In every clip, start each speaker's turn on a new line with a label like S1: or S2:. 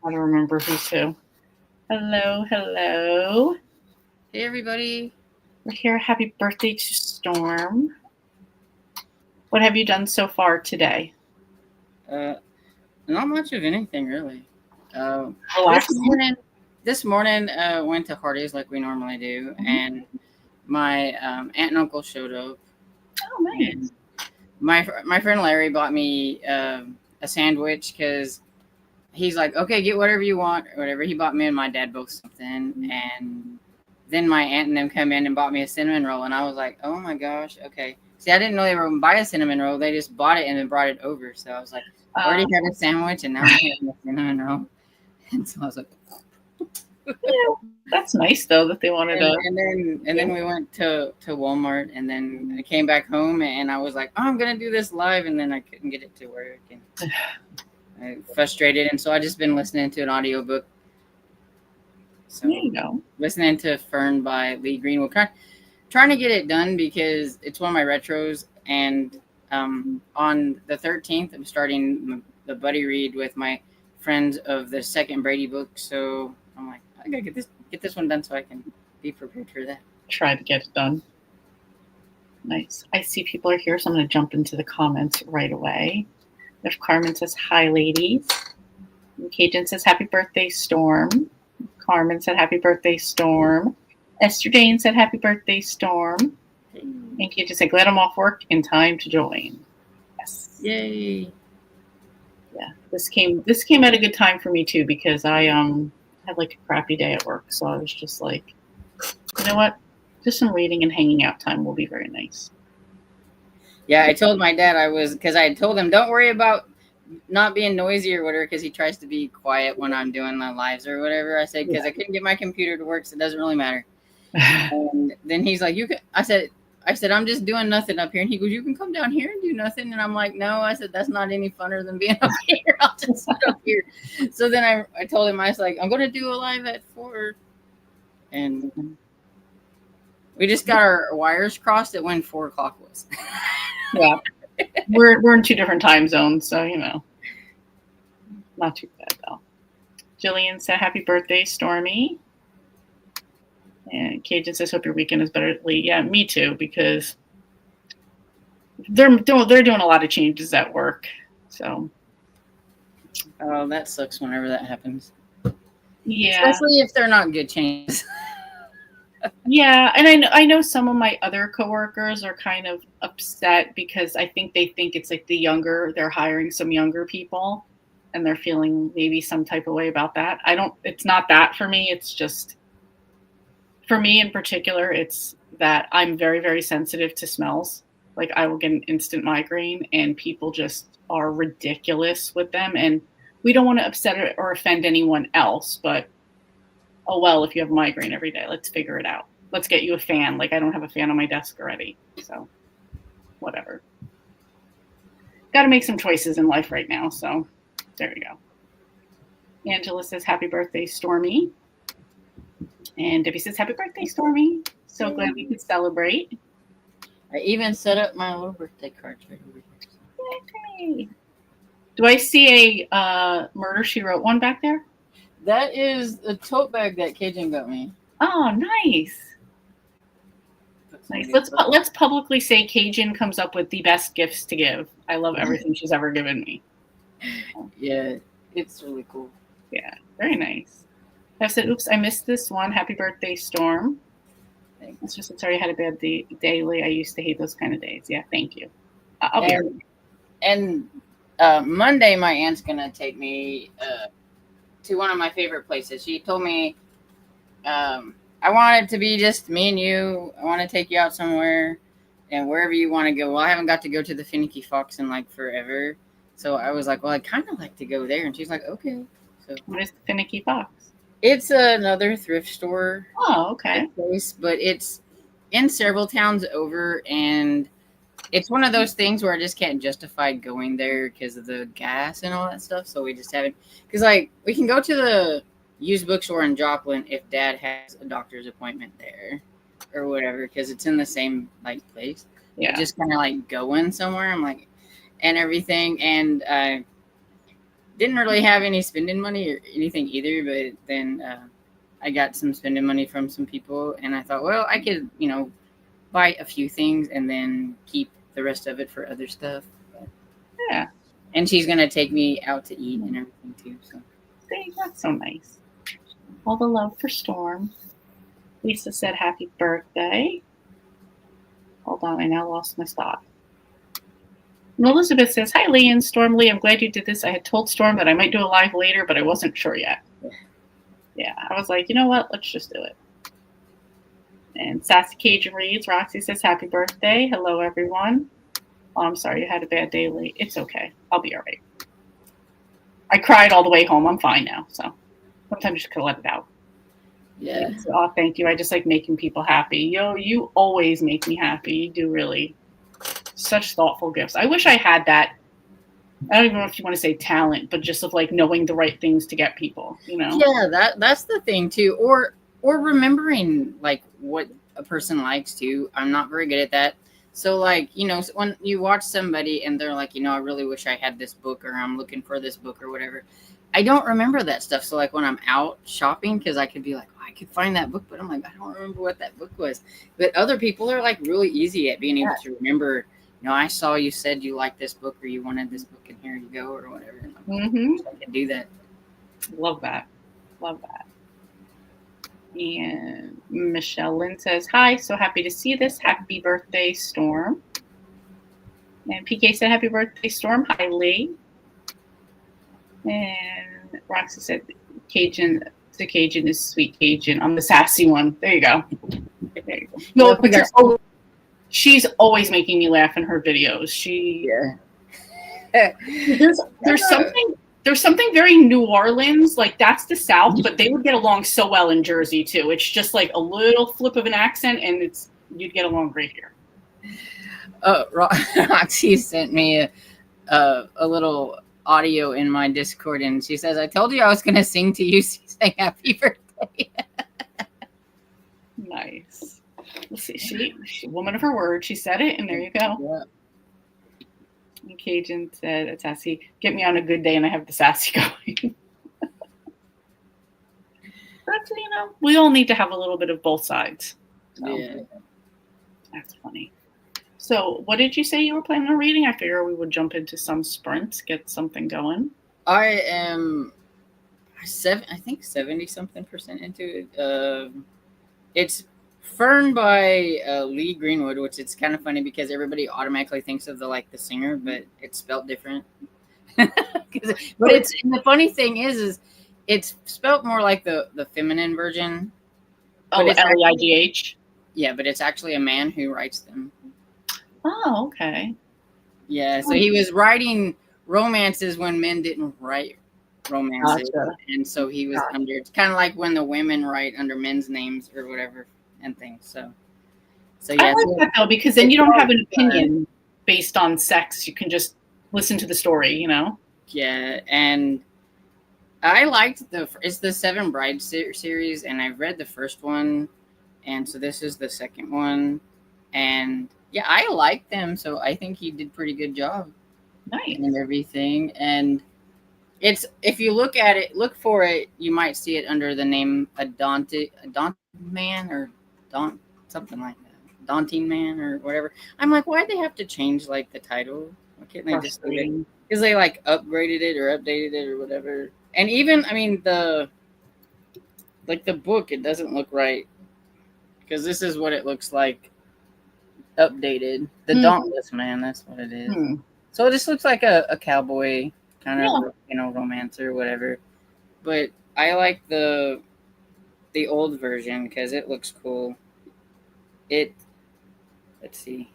S1: How to remember who's who. Hello, hello.
S2: Hey, everybody.
S1: We're here. Happy birthday to Storm. What have you done so far today?
S2: Not much of anything, really. Uh, this
S1: Relaxing.
S2: morning, went to Hardee's like we normally do, and my aunt and uncle showed up.
S1: Oh, nice.
S2: And my friend Larry bought me a sandwich because he's like, okay, get whatever you want or whatever. He bought me and my dad both something, and then my aunt and them come in and bought me a cinnamon roll, and I was like, oh my gosh, okay. See, I didn't know they were going to buy a cinnamon roll. They just bought it and then brought it over. So I was like, I already had a sandwich, and now I'm having a cinnamon roll. And so I was like,
S1: that's nice though that they wanted to.
S2: And then we went to Walmart, and then I came back home, and I was like, oh, I'm gonna do this live, and then I couldn't get it to work, and I frustrated, and so I just been listening to an audiobook. So
S1: There you go.
S2: Listening to Fern by Lee Greenwood, trying to get it done because it's one of my retros, and on the 13th I'm starting the buddy read with my friends of the second Brady book, so I'm like, I gotta get this one done so I can be prepared for that.
S1: Try to get it done. Nice. I see people are here, so I'm going to jump into the comments right away. If Carmen says, hi, ladies. And Cajun says, happy birthday, Storm. Carmen said, happy birthday, Storm. Esther Jane said, happy birthday, Storm. And Cajun said, glad I'm off work in time to join. Yes.
S2: Yay.
S1: Yeah, this came at a good time for me too, because I had like a crappy day at work, so I was just like, you know what, just some reading and hanging out time will be very nice.
S2: Yeah, I told my dad because I told him don't worry about not being noisy or whatever, because he tries to be quiet when I'm doing my lives or whatever. I said because I couldn't get my computer to work, so it doesn't really matter. And then he's like, I said, I'm just doing nothing up here. And he goes, you can come down here and do nothing. And I'm like, no. I said, that's not any funner than being up here. I'll just sit up here. So then I told him, I was like, I'm going to do a live at 4. And we just got our wires crossed at when 4 o'clock was.
S1: Yeah. We're in 2 different time zones, so, you know, not too bad, though. Jillian said, happy birthday, Stormy. And Cajun says, hope your weekend is better. Yeah, me too, because they're doing a lot of changes at work. So.
S2: Oh, that sucks whenever that happens.
S1: Yeah.
S2: Especially if they're not good changes.
S1: Yeah, and I know some of my other coworkers are kind of upset because I think they think it's like they're hiring some younger people, and they're feeling maybe some type of way about that. It's not that for me. It's just, for me in particular, it's that I'm very, very sensitive to smells. Like I will get an instant migraine, and people just are ridiculous with them. And we don't want to upset or offend anyone else, but oh, well, if you have a migraine every day, let's figure it out. Let's get you a fan. Like I don't have a fan on my desk already. So whatever. Got to make some choices in life right now. So there we go. Angela says, happy birthday, Stormy. And Debbie says, happy birthday, Stormy. So glad we could celebrate.
S2: I even set up my little birthday cards right over here.
S1: Yay. Do I see a Murder, She Wrote one back there?
S2: That is a tote bag that Cajun got me.
S1: Oh, nice. Nice. Let's publicly say Cajun comes up with the best gifts to give. I love everything she's ever given me.
S2: Yeah, it's really cool.
S1: Yeah, very nice. I said, oops, I missed this one. Happy birthday, Storm. It's just, sorry I had a bad day daily. I used to hate those kind of days. Yeah, thank you. I'll be right.
S2: And Monday, my aunt's going to take me to one of my favorite places. She told me I want it to be just me and you. I want to take you out somewhere and wherever you want to go. Well, I haven't got to go to the Finicky Fox in like forever. So I was like, well, I'd kind of like to go there. And she's like, okay. So
S1: what is the Finicky Fox?
S2: It's another thrift store.
S1: Oh, okay.
S2: Place, but it's in several towns over, and it's one of those things where I just can't justify going there because of the gas and all that stuff. So we just haven't, because like we can go to the used bookstore in Joplin if Dad has a doctor's appointment there or whatever, because it's in the same like place.
S1: Yeah.
S2: Just kind of like going somewhere. I'm like, and everything, and didn't really have any spending money or anything either, but then I got some spending money from some people, and I thought, well, I could, buy a few things and then keep the rest of it for other stuff. But,
S1: Yeah.
S2: and she's gonna take me out to eat and everything too. So
S1: Dang, that's so nice. All the love for Storm. Lisa said happy birthday. Hold on, I now lost my spot. And Elizabeth says, hi, Lee and Storm. Lee, I'm glad you did this. I had told Storm that I might do a live later, but I wasn't sure yet. Yeah, I was like, you know what? Let's just do it. And Sassy Cajun reads, Roxy says, happy birthday. Hello, everyone. Oh, I'm sorry you had a bad day, Lee. It's okay. I'll be all right. I cried all the way home. I'm fine now. So sometimes you just gotta let it out.
S2: yeah.
S1: So, oh, thank you. I just like making people happy. You always make me happy. You do really such thoughtful gifts. I wish I had that. I don't even know if you want to say talent, but just of like knowing the right things to get people,
S2: Yeah, that's the thing too. Or remembering like what a person likes too. I'm not very good at that. So like, when you watch somebody and they're like, I really wish I had this book, or I'm looking for this book or whatever. I don't remember that stuff. So like when I'm out shopping, because I could be like, oh, I could find that book, but I'm like, I don't remember what that book was. But other people are like really easy at being able to remember. I saw you said you liked this book or you wanted this book, and here you go, or whatever. And I can do that.
S1: Love that. Love that. And Michelle Lynn says, hi, so happy to see this. Happy birthday, Storm. And PK said, happy birthday, Storm. Hi, Lee. And Roxy said, Cajun is sweet Cajun. I'm the sassy one. There you go. There you go. No, but she's always making me laugh in her videos. There's something very New Orleans, like that's the South, but they would get along so well in Jersey too. It's just like a little flip of an accent, and you'd get along great here.
S2: Roxy sent me a little audio in my Discord, and she says, I told you I was going to sing to you, saying happy birthday.
S1: Nice. Let's see. She woman of her word. She said it, and there you go.
S2: Yeah.
S1: And Cajun said, sassy, get me on a good day, and I have the sassy going. But, we all need to have a little bit of both sides. So,
S2: yeah.
S1: That's funny. So what did you say you were planning on reading? I figure we would jump into some sprints, get something going.
S2: I am 70-something% into it. It's Fern by Lee Greenwood, which it's kind of funny because everybody automatically thinks of the singer, but it's spelled different. But the funny thing is it's spelled more like the feminine version.
S1: Oh, Leigh.
S2: Yeah, but it's actually a man who writes them.
S1: Oh, okay.
S2: Yeah, so he was writing romances when men didn't write romances.
S1: Gotcha.
S2: And so he was under, it's kind of like when the women write under men's names or whatever and things. So yeah.
S1: I like that though, because then you don't have an opinion based on sex. You can just listen to the story,
S2: Yeah, and I liked it's the Seven Brides series, and I've read the first one, and so this is the second one, and yeah, I like them, so I think he did pretty good job.
S1: Nice.
S2: And everything, and it's, if you look for it, you might see it under the name Daunting Man or something like that, Daunting Man or whatever. I'm like, why'd they have to change the title? Why can't they just leave it? Because they upgraded it or updated it or whatever. And even, I mean, the book, it doesn't look right, because this is what it looks like updated. The Dauntless Man, that's what it is. So it just looks like a cowboy kind of romance or whatever. But I like the old version because it looks cool. Let's see.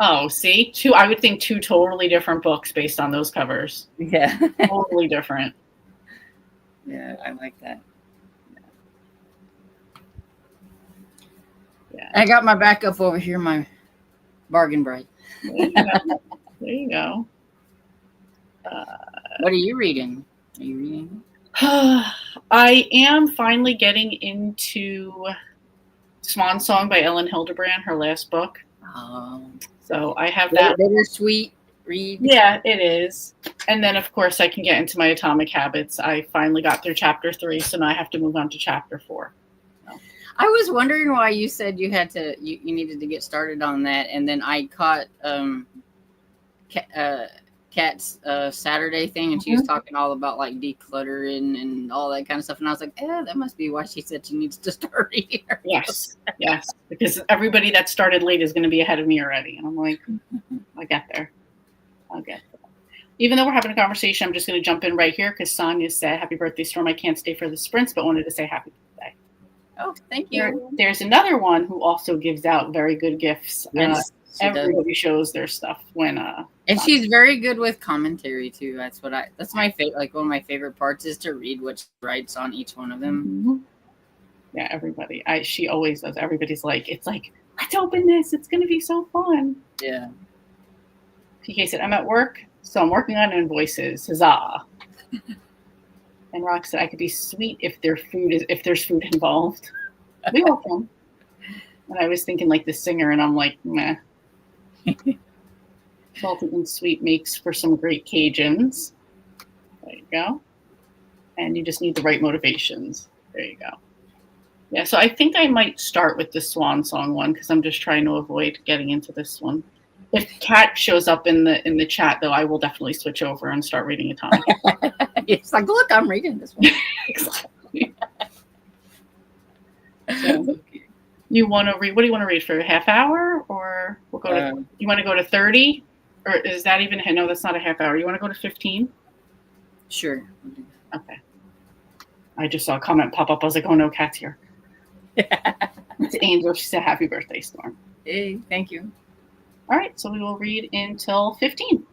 S1: Oh, see, I would think two totally different books based on those covers.
S2: Yeah.
S1: Totally different.
S2: Yeah, I like that.
S1: Yeah.
S2: I got my backup over here, my Bargain Brite.
S1: There you go.
S2: What are you reading? Are you reading?
S1: I am finally getting into Swan Song by Ellen Hildebrand, her last book. So I have that.
S2: Bittersweet read.
S1: Yeah, it is. And then, of course, I can get into my Atomic Habits. I finally got through chapter 3, so now I have to move on to chapter 4. So.
S2: I was wondering why you said you had to, you needed to get started on that, and then I caught Kat's Saturday thing, and she was talking all about like decluttering and all that kind of stuff, and I was like, that must be why she said she needs to start reading her.
S1: Yes, because everybody that started late is going to be ahead of me already, and I'm like, I'll get there. Even though we're having a conversation, I'm just going to jump in right here because Sonia said, "Happy birthday, Storm! I can't stay for the sprints, but wanted to say happy birthday."
S2: Oh, thank you.
S1: There's another one who also gives out very good gifts.
S2: Yes,
S1: everybody shows their stuff when
S2: and she's very good with commentary too. That's my favorite. Like one of my favorite parts is to read what she writes on each one of them.
S1: Mm-hmm. Yeah, everybody. She always does. Everybody's like, it's like, let's open this. It's going to be so fun.
S2: Yeah.
S1: PK said, I'm at work, so I'm working on invoices. Huzzah. And Rock said, I could be sweet if there's food involved. We all can. And I was thinking like the singer, and I'm like, meh. Salty and sweet makes for some great Cajuns. There you go. And you just need the right motivations. There you go. Yeah, so I think I might start with the Swan Song one because I'm just trying to avoid getting into this one. If Kat shows up in the chat, though, I will definitely switch over and start reading Atomic.
S2: It's like, look, I'm reading this one.
S1: Exactly. So, you want to read? What do you want to read for a half hour, or we'll go to? You want to go to 30, or is that even? No, that's not a half hour. You want to go to 15?
S2: Sure.
S1: Okay. I just saw a comment pop up. I was like, oh no, Kat's here. It's Angel. She said, "Happy birthday, Storm."
S2: Hey, thank you.
S1: All right, so we will read until 15.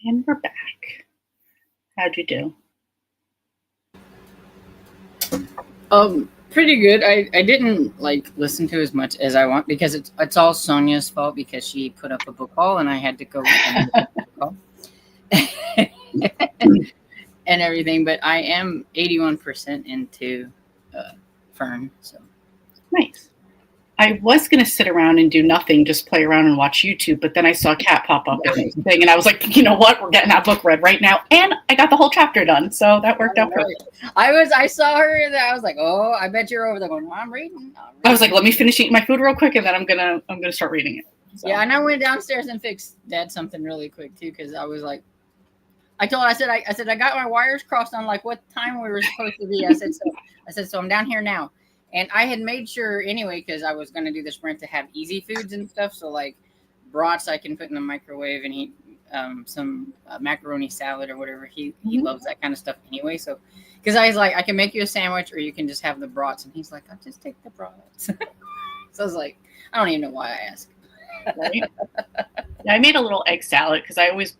S1: And we're back. How'd you do?
S2: Pretty good. I didn't like listen to as much as I want because it's all Sonia's fault because she put up a book haul and I had to go and look at the book haul and everything. But I am 81% into Fern. So
S1: Nice. I was going to sit around and do nothing, just play around and watch YouTube, but then I saw Kat pop up and thing, and I was like, you know what? We're getting that book read right now, and I got the whole chapter done, so that worked out perfect.
S2: I saw her, and I was like, oh, I bet you're over there going, I'm reading.
S1: I was like, let me finish eating my food real quick, and then I'm gonna start reading it.
S2: So. Yeah, and I went downstairs and fixed Dad something really quick too, because I was like, I said I got my wires crossed on like what time we were supposed to be. I said so I'm down here now. And I had made sure anyway, because I was going to do the sprint to have easy foods and stuff. So like brats I can put in the microwave and eat some macaroni salad or whatever. He loves that kind of stuff anyway. So because I was like, I can make you a sandwich or you can just have the brats. And he's like, I'll just take the brats. So I was like, I don't even know why I asked.
S1: Right? Yeah, I made a little egg salad because I always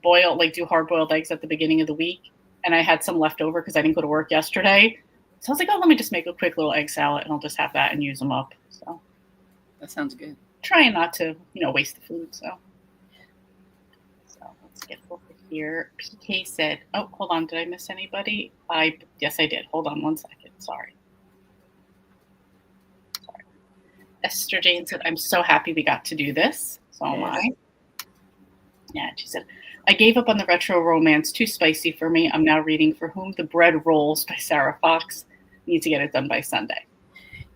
S1: do hard-boiled eggs at the beginning of the week. And I had some left over because I didn't go to work yesterday. So I was like, oh, let me just make a quick little egg salad and I'll just have that and use them up. So
S2: that sounds good.
S1: Trying not to, waste the food. So let's get over here. PK said, oh, hold on. Did I miss anybody? Yes, I did. Hold on 1 second. Sorry. Esther Jane said, I'm so happy we got to do this. So am I. Yeah, she said, I gave up on the retro romance. Too spicy for me. I'm now reading For Whom the Bread Rolls by Sarah Fox. Need to get it done by Sunday.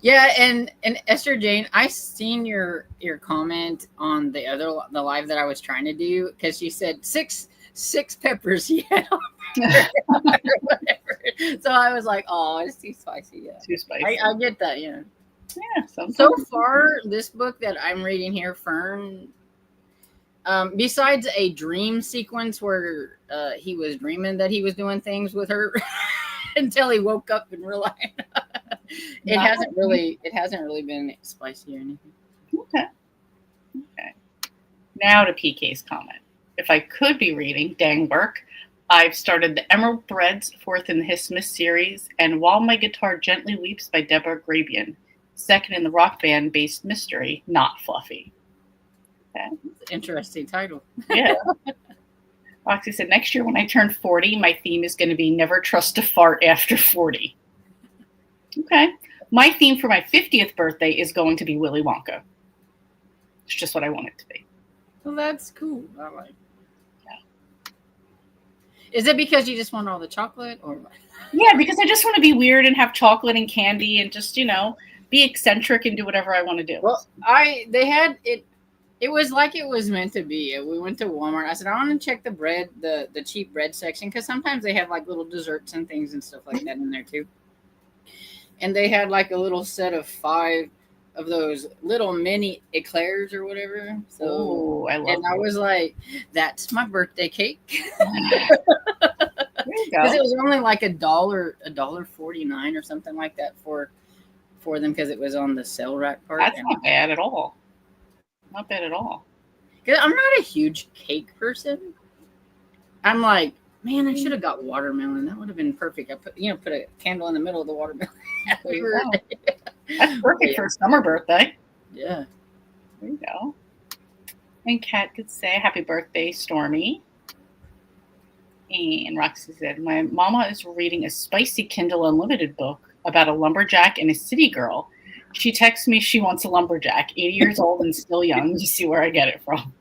S2: Yeah, and Esther Jane, I seen your comment on the live that I was trying to do because she said six peppers. Yeah. Whatever. So I was like, oh, it's too spicy. Yeah.
S1: Too spicy.
S2: I get that, yeah.
S1: Yeah.
S2: So far, this book that I'm reading here, Fern, besides a dream sequence where he was dreaming that he was doing things with her until he woke up and realized it hasn't really been spicy or anything.
S1: Okay. Now to PK's comment. If I could be reading, dang work, I've started the Emerald Threads, fourth in the Hismus series, and While My Guitar Gently Weeps by Deborah Grabian, second in the rock band-based mystery, Not Fluffy. Okay.
S2: Interesting title.
S1: Yeah. Roxy said, next year when I turn 40, my theme is going to be never trust a fart after 40. Okay. My theme for my 50th birthday is going to be Willy Wonka. It's just what I want it to be.
S2: Well, that's cool. I like it. Yeah. Is it because you just want all the chocolate? Or?
S1: Yeah, because I just want to be weird and have chocolate and candy and just, be eccentric and do whatever I want to do.
S2: Well, they had it. It was like it was meant to be. We went to Walmart. I said, I want to check the bread, the cheap bread section, because sometimes they have like little desserts and things and stuff like that in there too. And they had like a little set of 5 of those little mini eclairs or whatever. So
S1: I love
S2: and I was like, that's my birthday cake.
S1: There you go.
S2: Because it was only like $1.49 or something like that for them because it was on the sale rack part.
S1: That's not bad at all. Not bad at all.
S2: Because I'm not a huge cake person. I'm like, man, I should have got watermelon. That would have been perfect. I put a candle in the middle of the watermelon.
S1: That's perfect for a summer birthday.
S2: Yeah.
S1: There you go. And Kat could say, happy birthday, Stormy. And Roxy said, my mama is reading a spicy Kindle Unlimited book about a lumberjack and a city girl. She texts me she wants a lumberjack, 80 years old and still young. You see where I get it from.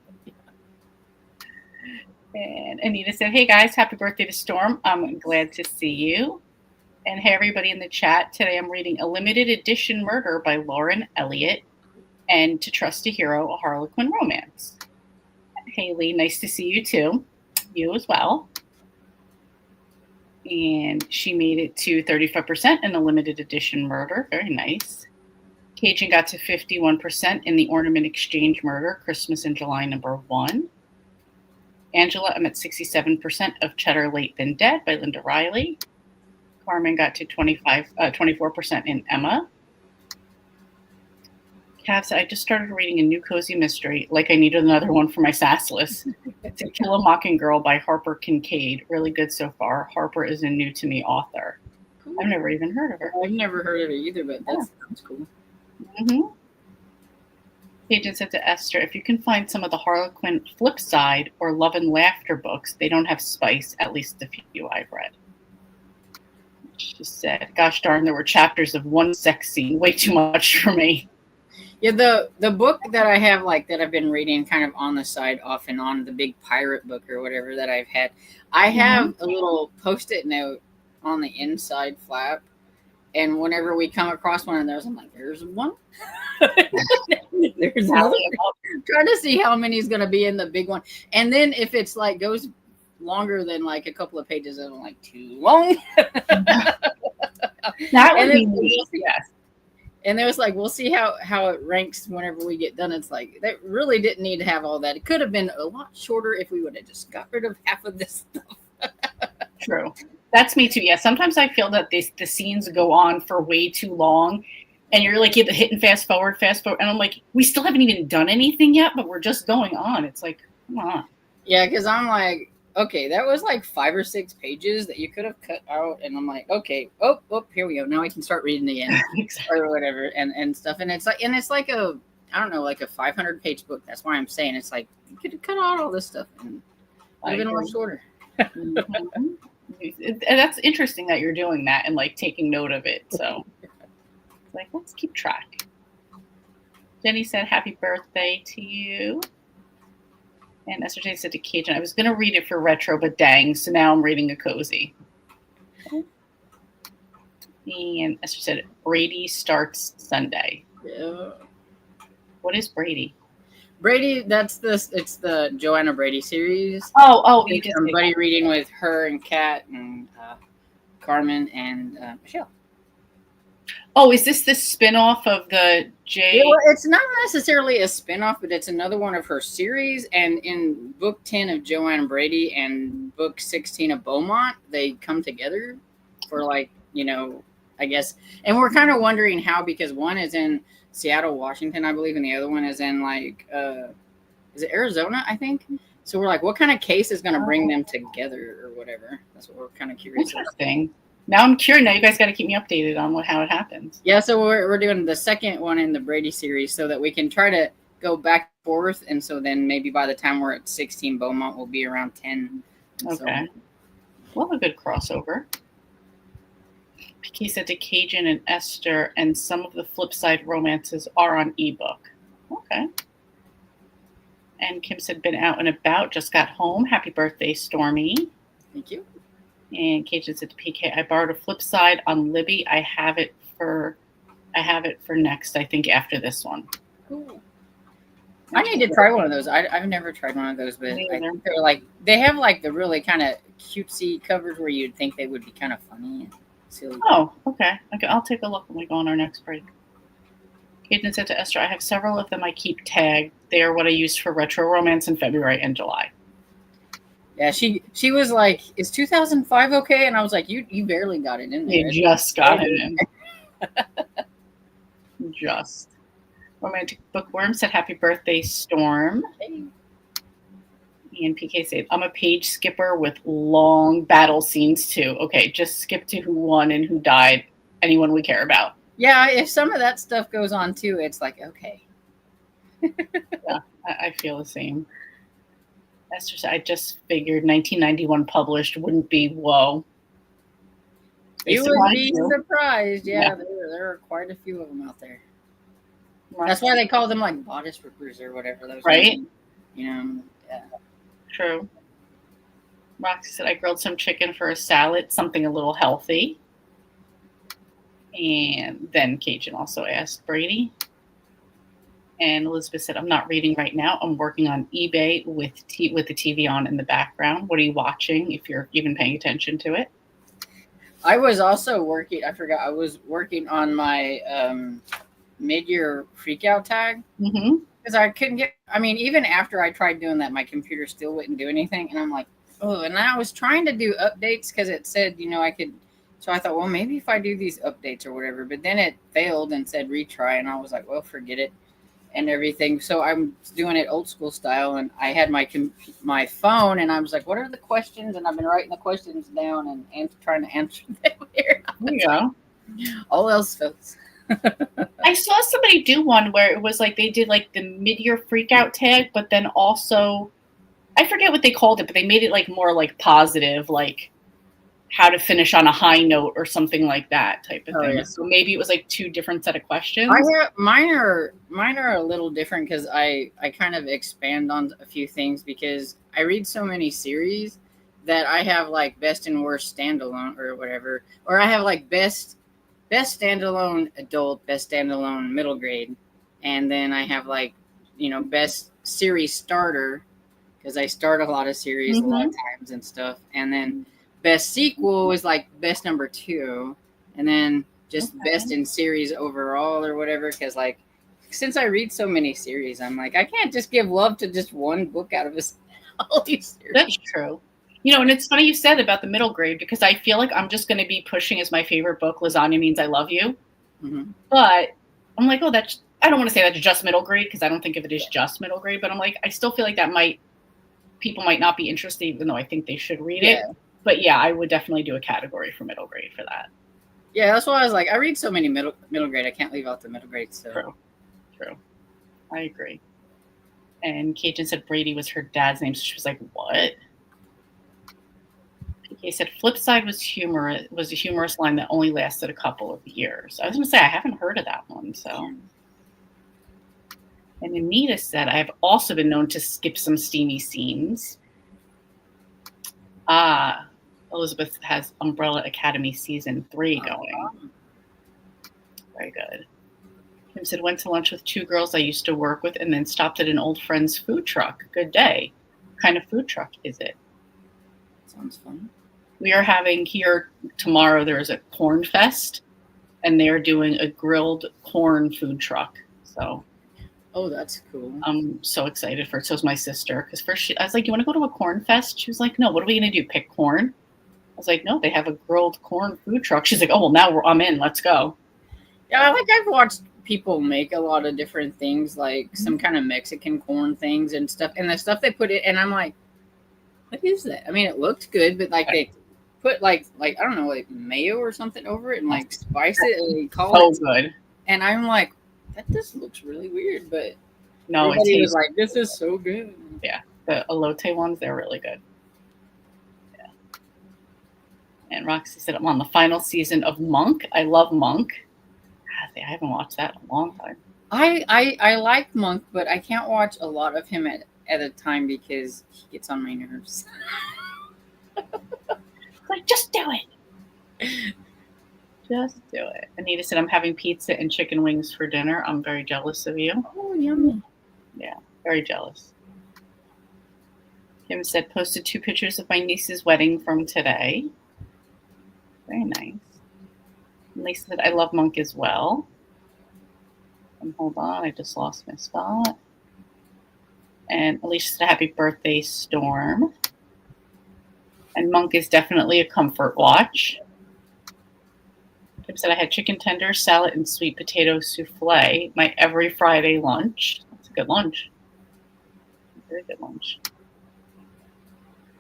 S1: And Anita said, hey guys, happy birthday to Storm. I'm glad to see you. And hey everybody in the chat. Today I'm reading A Limited Edition Murder by Lauren Elliott and To Trust a Hero, a Harlequin Romance. Haley, nice to see you too. You as well. And she made it to 35% in the limited edition murder. Very nice. Cajun got to 51% in the Ornament Exchange murder, Christmas in July #1. Angela, I'm at 67% of Cheddar Late Than Dead by Linda Riley. Carmen got to 24% in Emma. Cav said, I just started reading a new cozy mystery, like I needed another one for my sass list. To Kill a Mockinggirl by Harper Kincaid. Really good so far. Harper is a new to me author.
S2: Cool.
S1: I've never even heard of her.
S2: I've never heard of it either, but that sounds cool.
S1: Mm-hmm. Agent said to Esther, if you can find some of the Harlequin Flip Side or Love and Laughter books, they don't have spice, at least the few I've read. She said, gosh darn, there were chapters of one sex scene. Way too much for me.
S2: Yeah, the book that I have, like, that I've been reading kind of on the side off and on, the big pirate book or whatever that I've had, I have a little Post-it note on the inside flap. And whenever we come across one of those, I'm like, there's one. There's another. Trying to see how many is going to be in the big one. And then if it's like goes longer than like a couple of pages, I'm like, too long.
S1: That would be neat, yes.
S2: And there was like, we'll see how it ranks whenever we get done. It's like, that really didn't need to have all that. It could have been a lot shorter if we would have just got rid of half of this stuff.
S1: True. That's me too. Yeah. Sometimes I feel that the scenes go on for way too long and you're like hitting fast forward. And I'm like, we still haven't even done anything yet, but we're just going on. It's like, come on.
S2: Yeah. Cause I'm like, okay, that was like 5 or 6 pages that you could have cut out. And I'm like, okay, oh, here we go. Now we can start reading again or whatever and stuff. And it's like a, I don't know, like a 500-page book. That's why I'm saying it's like, you could have cut out all this stuff and would have been a lot shorter.
S1: Mm-hmm. And that's interesting that you're doing that and like taking note of it. So like, let's keep track. Jenny said, happy birthday to you. And Esther Jane said to Cajun, I was going to read it for retro, but dang, so now I'm reading a cozy. Okay. And Esther said, Brady starts Sunday.
S2: Yeah.
S1: What is Brady?
S2: Brady, it's the Joanna Brady series.
S1: Oh, you did.
S2: Somebody reading with her and Kat and Carmen and Michelle.
S1: Oh, is this the spinoff of the J?
S2: Yeah, well, it's not necessarily a spinoff, but it's another one of her series. And in book 10 of Joanna Brady and book 16 of Beaumont, they come together for like, I guess. And we're kind of wondering how, because one is in Seattle, Washington, I believe, and the other one is in like, is it Arizona, I think? So we're like, what kind of case is going to bring them together or whatever? That's what we're kind of curious about.
S1: Interesting. Now I'm curious. Now you guys got to keep me updated on how it happens.
S2: Yeah, so we're doing the second one in the Brady series so that we can try to go back and forth. And so then maybe by the time we're at 16, Beaumont will be around 10.
S1: Okay. Well, a good crossover. PK said to Cajun and Esther, and some of the Flip Side romances are on ebook. Okay. And Kim said, been out and about, just got home. Happy birthday, Stormy.
S2: Thank you.
S1: And Cajun said to PK, I borrowed a Flip Side on Libby. I have it for next, I think, after this one.
S2: Cool. I need to try one of those. I've never tried one of those, but I think they're like, they have like the really kind of cutesy covers where you'd think they would be kind of funny and silly.
S1: Oh, okay. I'll take a look when we go on our next break. Cajun said to Esther, I have several of them I keep tagged. They are what I used for retro romance in February and July.
S2: Yeah, she was like, is 2005 okay? And I was like, you barely got it in there.
S1: You just got it in. Just. Romantic Bookworm said, happy birthday, Storm.
S2: Hey.
S1: And PK said, I'm a page skipper with long battle scenes too. Okay, just skip to who won and who died. Anyone we care about.
S2: Yeah, if some of that stuff goes on too, it's like, okay.
S1: Yeah, I feel the same. Esther said, I just figured 1991 published wouldn't be whoa.
S2: You would be surprised. Yeah. There are quite a few of them out there. That's why they call them like bodice rippers or whatever. Those
S1: right?
S2: Yeah.
S1: True. Roxy said, I grilled some chicken for a salad, something a little healthy. And then Cajun also asked Brady. And Elizabeth said, I'm not reading right now. I'm working on eBay with the TV on in the background. What are you watching, if you're even paying attention to it?
S2: I was also working, I forgot, I was working on my mid-year freakout tag. Because I couldn't get, even after I tried doing that, my computer still wouldn't do anything. And I'm like, oh, and I was trying to do updates because it said, I could. So I thought, well, maybe if I do these updates or whatever. But then it failed and said retry. And I was like, well, forget it. and everything. So I'm doing it old school style, and I had my phone, and I was like, "What are the questions?" And I've been writing the questions down and trying to answer them here.
S1: There you go.
S2: All else fails.
S1: I saw somebody do one where it was like they did like the mid-year freakout tag, but then also I forget what they called it, but they made it like more like positive, like how to finish on a high note or something like that type of thing.
S2: Yeah.
S1: So maybe it was like 2 different set of questions.
S2: Mine are a little different because I kind of expand on a few things because I read so many series that I have like best and worst standalone or whatever, or I have like best standalone adult, best standalone middle grade, and then I have like best series starter because I start a lot of series a lot of times and stuff, and then best sequel is like best number 2, and then just best in series overall or whatever. Because like since I read so many series, I'm like I can't just give love to just one book out of all these series.
S1: That's true. And it's funny you said about the middle grade because I feel like I'm just going to be pushing as my favorite book, Lasagna Means I Love You.
S2: Mm-hmm.
S1: But I'm like, I don't want to say that's just middle grade because I don't think of it as just middle grade. But I'm like, I still feel like people might not be interested, even though I think they should read it. But yeah, I would definitely do a category for middle grade for that.
S2: Yeah, that's why I was like, I read so many middle grade, I can't leave out the middle grade. So
S1: True. I agree. And Cajun said Brady was her dad's name, so she was like, "What?" PK said Flipside was a humorous line that only lasted a couple of years. I was going to say I haven't heard of that one. So, and Anita said I've also been known to skip some steamy scenes. Elizabeth has Umbrella Academy season 3 going. Very good. Kim said, went to lunch with 2 girls I used to work with and then stopped at an old friend's food truck. Good day. What kind of food truck is it?
S2: Sounds fun.
S1: We are having here tomorrow, there is a corn fest, and they're doing a grilled corn food truck. So,
S2: oh, that's cool.
S1: I'm so excited for it. So is my sister. Because first I was like, you want to go to a corn fest? She was like, no, what are we going to do? Pick corn? I was like, no, they have a grilled corn food truck. She's like, oh, well, now I'm in. Let's go.
S2: Yeah, I've watched people make a lot of different things, like some kind of Mexican corn things and stuff. And the stuff they put it, and I'm like, what is that? I mean, it looked good, but like they put like I don't know, like mayo or something over it and like spice it and they call it
S1: good.
S2: And I'm like, that just looks really weird, but
S1: no,
S2: everybody was like, this is so good.
S1: Yeah, the elote ones, they're really good. Yeah. And Roxy said, I'm on the final season of Monk. I love Monk. I haven't watched that in a long time.
S2: I like Monk, but I can't watch a lot of him at a time because he gets on my nerves.
S1: Like, just do it. Just do it. Anita said, I'm having pizza and chicken wings for dinner. I'm very jealous of you.
S2: Oh, yummy.
S1: Yeah, very jealous. Kim said, posted 2 pictures of my niece's wedding from today. Very nice. And Lisa said, I love Monk as well. And hold on, I just lost my spot. And Alicia said, happy birthday, Storm. And Monk is definitely a comfort watch. Kim said, I had chicken tenders, salad, and sweet potato souffle, my every Friday lunch. That's a good lunch. Very good lunch.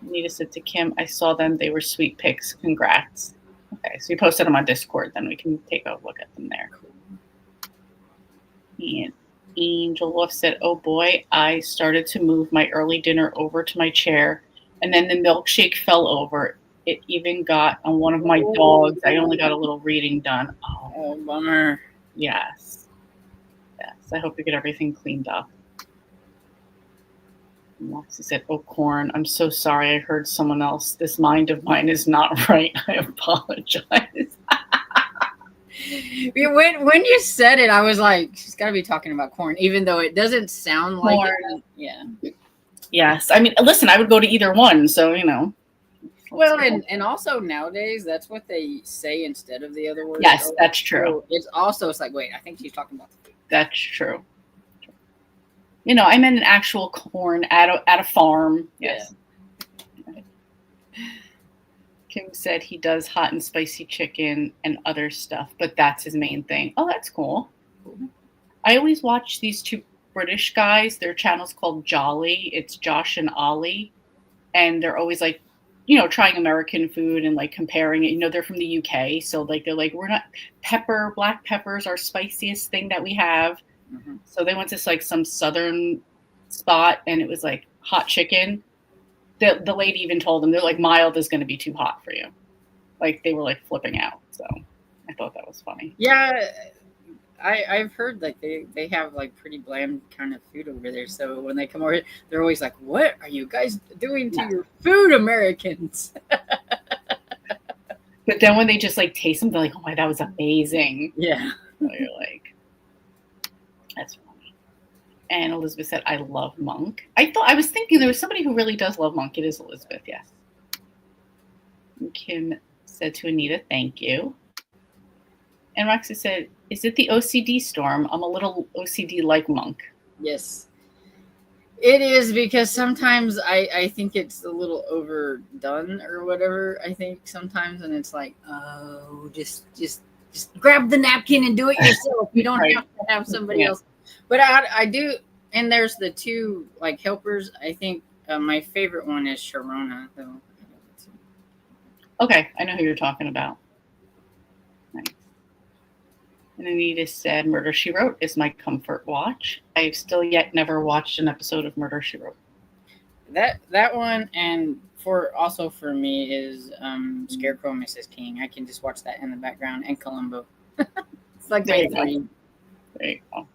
S1: Anita said to Kim, I saw them. They were sweet pics. Congrats. Okay, so you posted them on Discord. Then we can take a look at them there. And Angel Wolf said, oh boy, I started to move my early dinner over to my chair, and then the milkshake fell over. It even got on one of my dogs. I only got a little reading done.
S2: Oh, bummer.
S1: Yes. Yes. I hope you get everything cleaned up. Moxie said, oh, corn, I'm so sorry. I heard someone else. This mind of mine is not right. I apologize.
S2: When you said it, I was like, she's got to be talking about corn, even though it doesn't sound like it. Yeah.
S1: Yes. I mean, listen, I would go to either one. So, you know.
S2: Well, and also nowadays, that's what they say instead of the other word.
S1: Yes, that's true.
S2: So it's like, wait, I think she's talking about the food.
S1: That's true. You know, I meant an actual corn at a farm. Yes. Yeah. Kim said he does hot and spicy chicken and other stuff, but that's his main thing. Oh, that's cool. I always watch these 2 British guys. Their channel's called Jolly. It's Josh and Ollie, and they're always like, trying American food and like comparing it. They're from the UK, so like they're like, we're not black pepper's our spiciest thing that we have.
S2: Mm-hmm.
S1: So they went to like some southern spot, and it was like hot chicken. The lady even told them, they're like, mild is going to be too hot for you. Like they were like flipping out. So I thought that was funny.
S2: Yeah, I've heard like they have like pretty bland kind of food over there. So when they come over, they're always like, "What are you guys doing to your food, Americans?"
S1: But then when they just like taste them, they're like, "Oh my, that was amazing."
S2: Yeah.
S1: So you're like, that's funny. And Elizabeth said, "I love Monk." I was thinking there was somebody who really does love Monk. It is Elizabeth, yes. And Kim said to Anita, "Thank you." And Roxy said, "Is it the OCD storm? I'm a little OCD like Monk."
S2: Yes. It is, because sometimes I think it's a little overdone or whatever. I think sometimes, and it's like, oh, just grab the napkin and do it yourself. You don't
S1: Right.
S2: have to have somebody else. But I do, and there's the two like helpers. I think my favorite one is Sharona, though.
S1: Okay, I know who you're talking about. Nice. And Anita said, "Murder, She Wrote is my comfort watch. I've still yet never watched an episode of Murder, She Wrote."
S2: That one, and for me is Scarecrow and Mrs. King. I can just watch that in the background, and Columbo. It's like
S1: There
S2: my
S1: you go.
S2: three.
S1: There you go.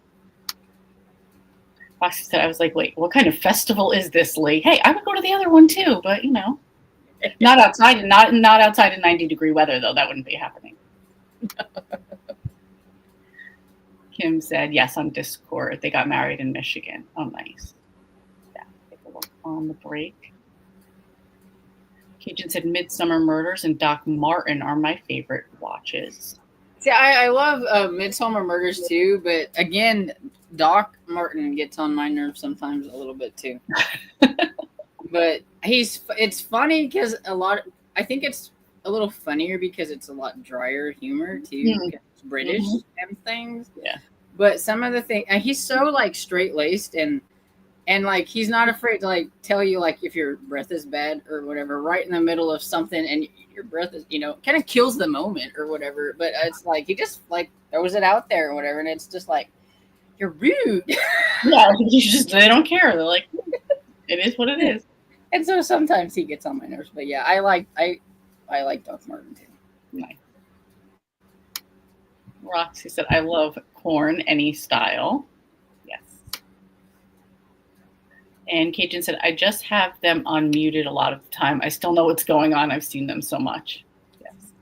S1: Roxy said, "I was like, wait, what kind of festival is this, Lee?" Hey, I would go to the other one too, but not outside, not outside in 90-degree weather though. That wouldn't be happening. Kim said, "Yes, on Discord. They got married in Michigan." Oh, nice. Yeah, take a look on the break. Cajun said, "Midsummer Murders" and Doc Martin are my favorite watches.
S2: See, I love Midsommar Murders too, but again, Doc Martin gets on my nerves sometimes a little bit too. But it's funny because I think it's a little funnier because it's a lot drier humor too. Because it's British and things.
S1: Yeah.
S2: But some of the things, and he's so like straight laced and like he's not afraid to like tell you like if your breath is bad or whatever right in the middle of something, and your breath is kind of kills the moment or whatever. But it's like he just like throws it out there or whatever, and it's just like, you're rude.
S1: Yeah, they don't care. They're like, it is what it is.
S2: And so sometimes he gets on my nerves, but yeah, I like Doc Martin too.
S1: Nice. Roxy said, "I love corn any style." Yes. And Cajun said, "I just have them unmuted a lot of the time. I still know what's going on. I've seen them so much." Yes.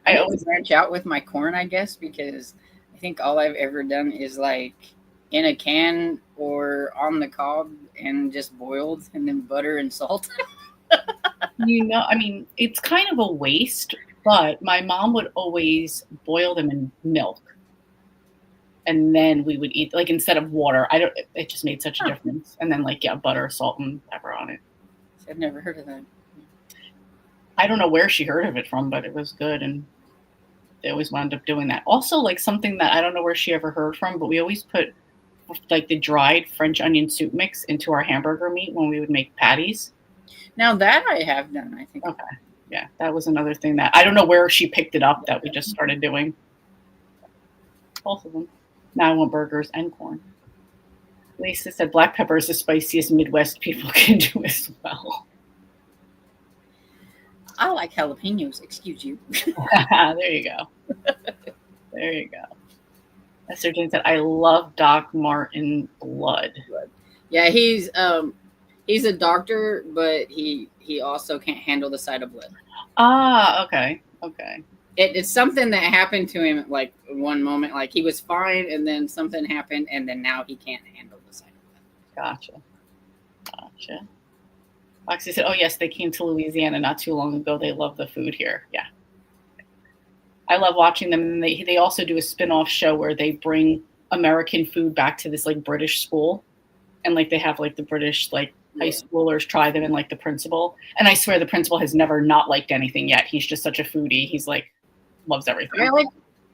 S2: I always branch out with my corn, I guess, because I think all I've ever done is like in a can or on the cob and just boiled, and then butter and salt.
S1: I mean, it's kind of a waste, but my mom would always boil them in milk. And then we would eat, like, instead of water. It just made such a difference. And then, like, butter, salt, and pepper on it.
S2: I've never heard of that.
S1: I don't know where she heard of it from, but it was good. And they always wound up doing that. Also, like, something that I don't know where she ever heard from, but we always put, like, the dried French onion soup mix into our hamburger meat when we would make patties.
S2: Now that I have done, I think.
S1: Okay. Yeah, that was another thing that I don't know where she picked it up that we just started doing. Both of them. Now I want burgers and corn. Lisa said black pepper is the spiciest Midwest people can do as well.
S2: I like jalapenos, excuse you.
S1: There you go. There you go. Esther Jane said, "I love Doc Martin blood."
S2: Yeah, he's a doctor, but he also can't handle the sight of blood.
S1: Ah, okay. Okay.
S2: It's something that happened to him like one moment, like he was fine, and then something happened, and then now he can't handle the sight of blood.
S1: Gotcha. Roxy said, "Oh yes, they came to Louisiana not too long ago. They love the food here." Yeah. I love watching them. And they also do a spin-off show where they bring American food back to this like British school. And like they have like the British like high schoolers try them, and like the principal. And I swear the principal has never not liked anything yet. He's just such a foodie. He's like loves everything.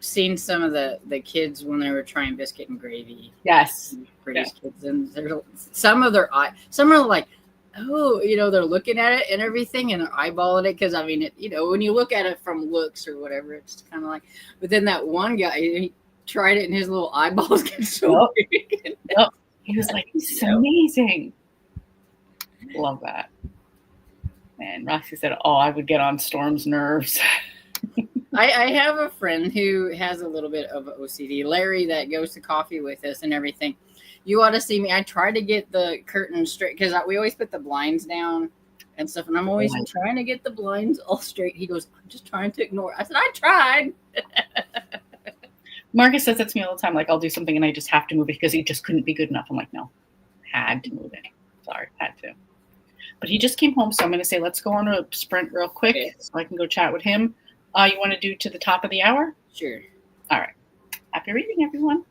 S2: seen some of the kids when they were trying biscuit and gravy.
S1: Yes.
S2: British kids, and some of their some are like, oh, they're looking at it and everything, and they're eyeballing it because I mean, when you look at it from looks or whatever, it's kind of like. But then that one guy, he tried it, and his little eyeballs get so big.
S1: He was like, "This is amazing." Love that. And Roxy said, "Oh, I would get on Storm's nerves."
S2: I have a friend who has a little bit of OCD, Larry, that goes to coffee with us and everything. You ought to see me. I try to get the curtains straight because we always put the blinds down and stuff, and I'm always trying to get the blinds all straight. He goes, "I'm just trying to ignore it." I said, "I tried."
S1: Marcus says that to me all the time. Like, I'll do something and I just have to move it because he just couldn't be good enough. I'm like, no, had to move it. Sorry, had to. But he just came home, so I'm going to say, let's go on a sprint real quick so I can go chat with him. You want to do to the top of the hour?
S2: Sure.
S1: All right. Happy reading, everyone.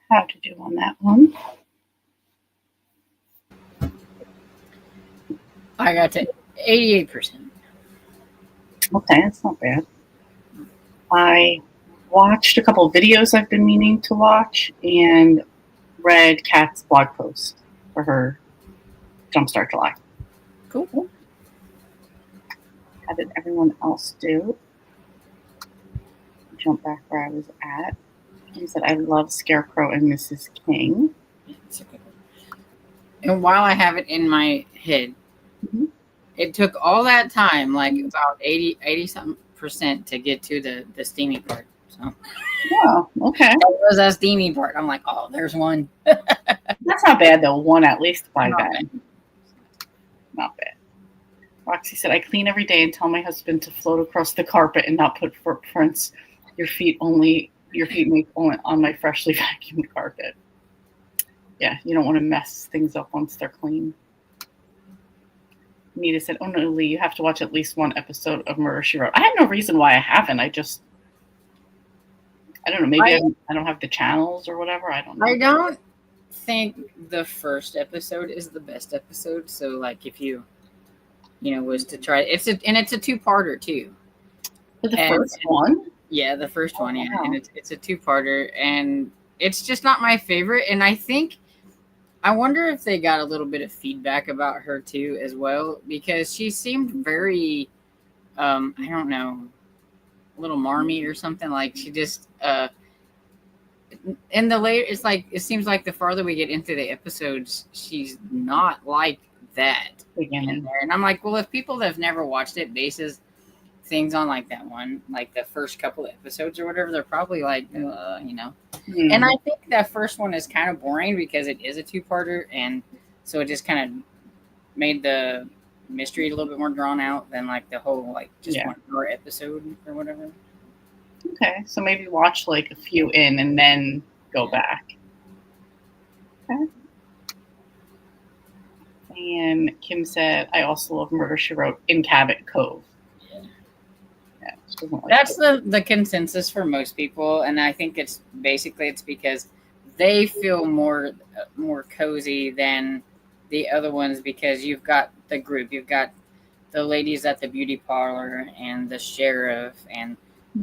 S1: how to do on that one.
S2: I got to 88%.
S1: Okay, that's not bad. I watched a couple of videos I've been meaning to watch and read Kat's blog post for her Jumpstart July.
S2: Cool.
S1: How did everyone else do? Jump back where I was at. He said, I love Scarecrow and Mrs. King.
S2: It's a good one. And while I have it in my head, it took all that time, like about 80 something percent to get to the steamy part. So
S1: Oh, okay.
S2: that was a steamy part. I'm like, oh, there's one.
S1: That's not bad though. One at least by
S2: Not
S1: bad. Not bad. Roxy said, I clean every day and tell my husband to float across the carpet and not put footprints. Your feet make only on my freshly vacuumed carpet. Yeah, you don't want to mess things up once they're clean. Nita said, oh no, Lee, you have to watch at least one episode of Murder, She Wrote. I have no reason why I haven't. I don't know. Maybe I don't have the channels or whatever. I don't know.
S2: I don't think the first episode is the best episode. So like if you was to try it's a 2-parter too.
S1: But the first one?
S2: Yeah, the first one, yeah.
S1: Wow.
S2: And it's a 2-parter and it's just not my favorite. And I wonder if they got a little bit of feedback about her too as well, because she seemed very I don't know, a little marmy or something. Like she just in the later, it's like it seems like the farther we get into the episodes, she's not like that in there. And I'm like, well, if people that have never watched it bases things on like that one, like the first couple of episodes or whatever, they're probably like, And I think that first one is kind of boring because it is a 2-parter, and so it just kind of made the mystery a little bit more drawn out than like the whole like just 1 hour episode or whatever.
S1: Okay, so maybe watch like a few in and then go back. Okay. And Kim said, I also love Murder, She Wrote in Cabot Cove. Yeah,
S2: that's the consensus for most people, and I think it's because they feel more cozy than the other ones, because you've got the group, you've got the ladies at the beauty parlor and the sheriff and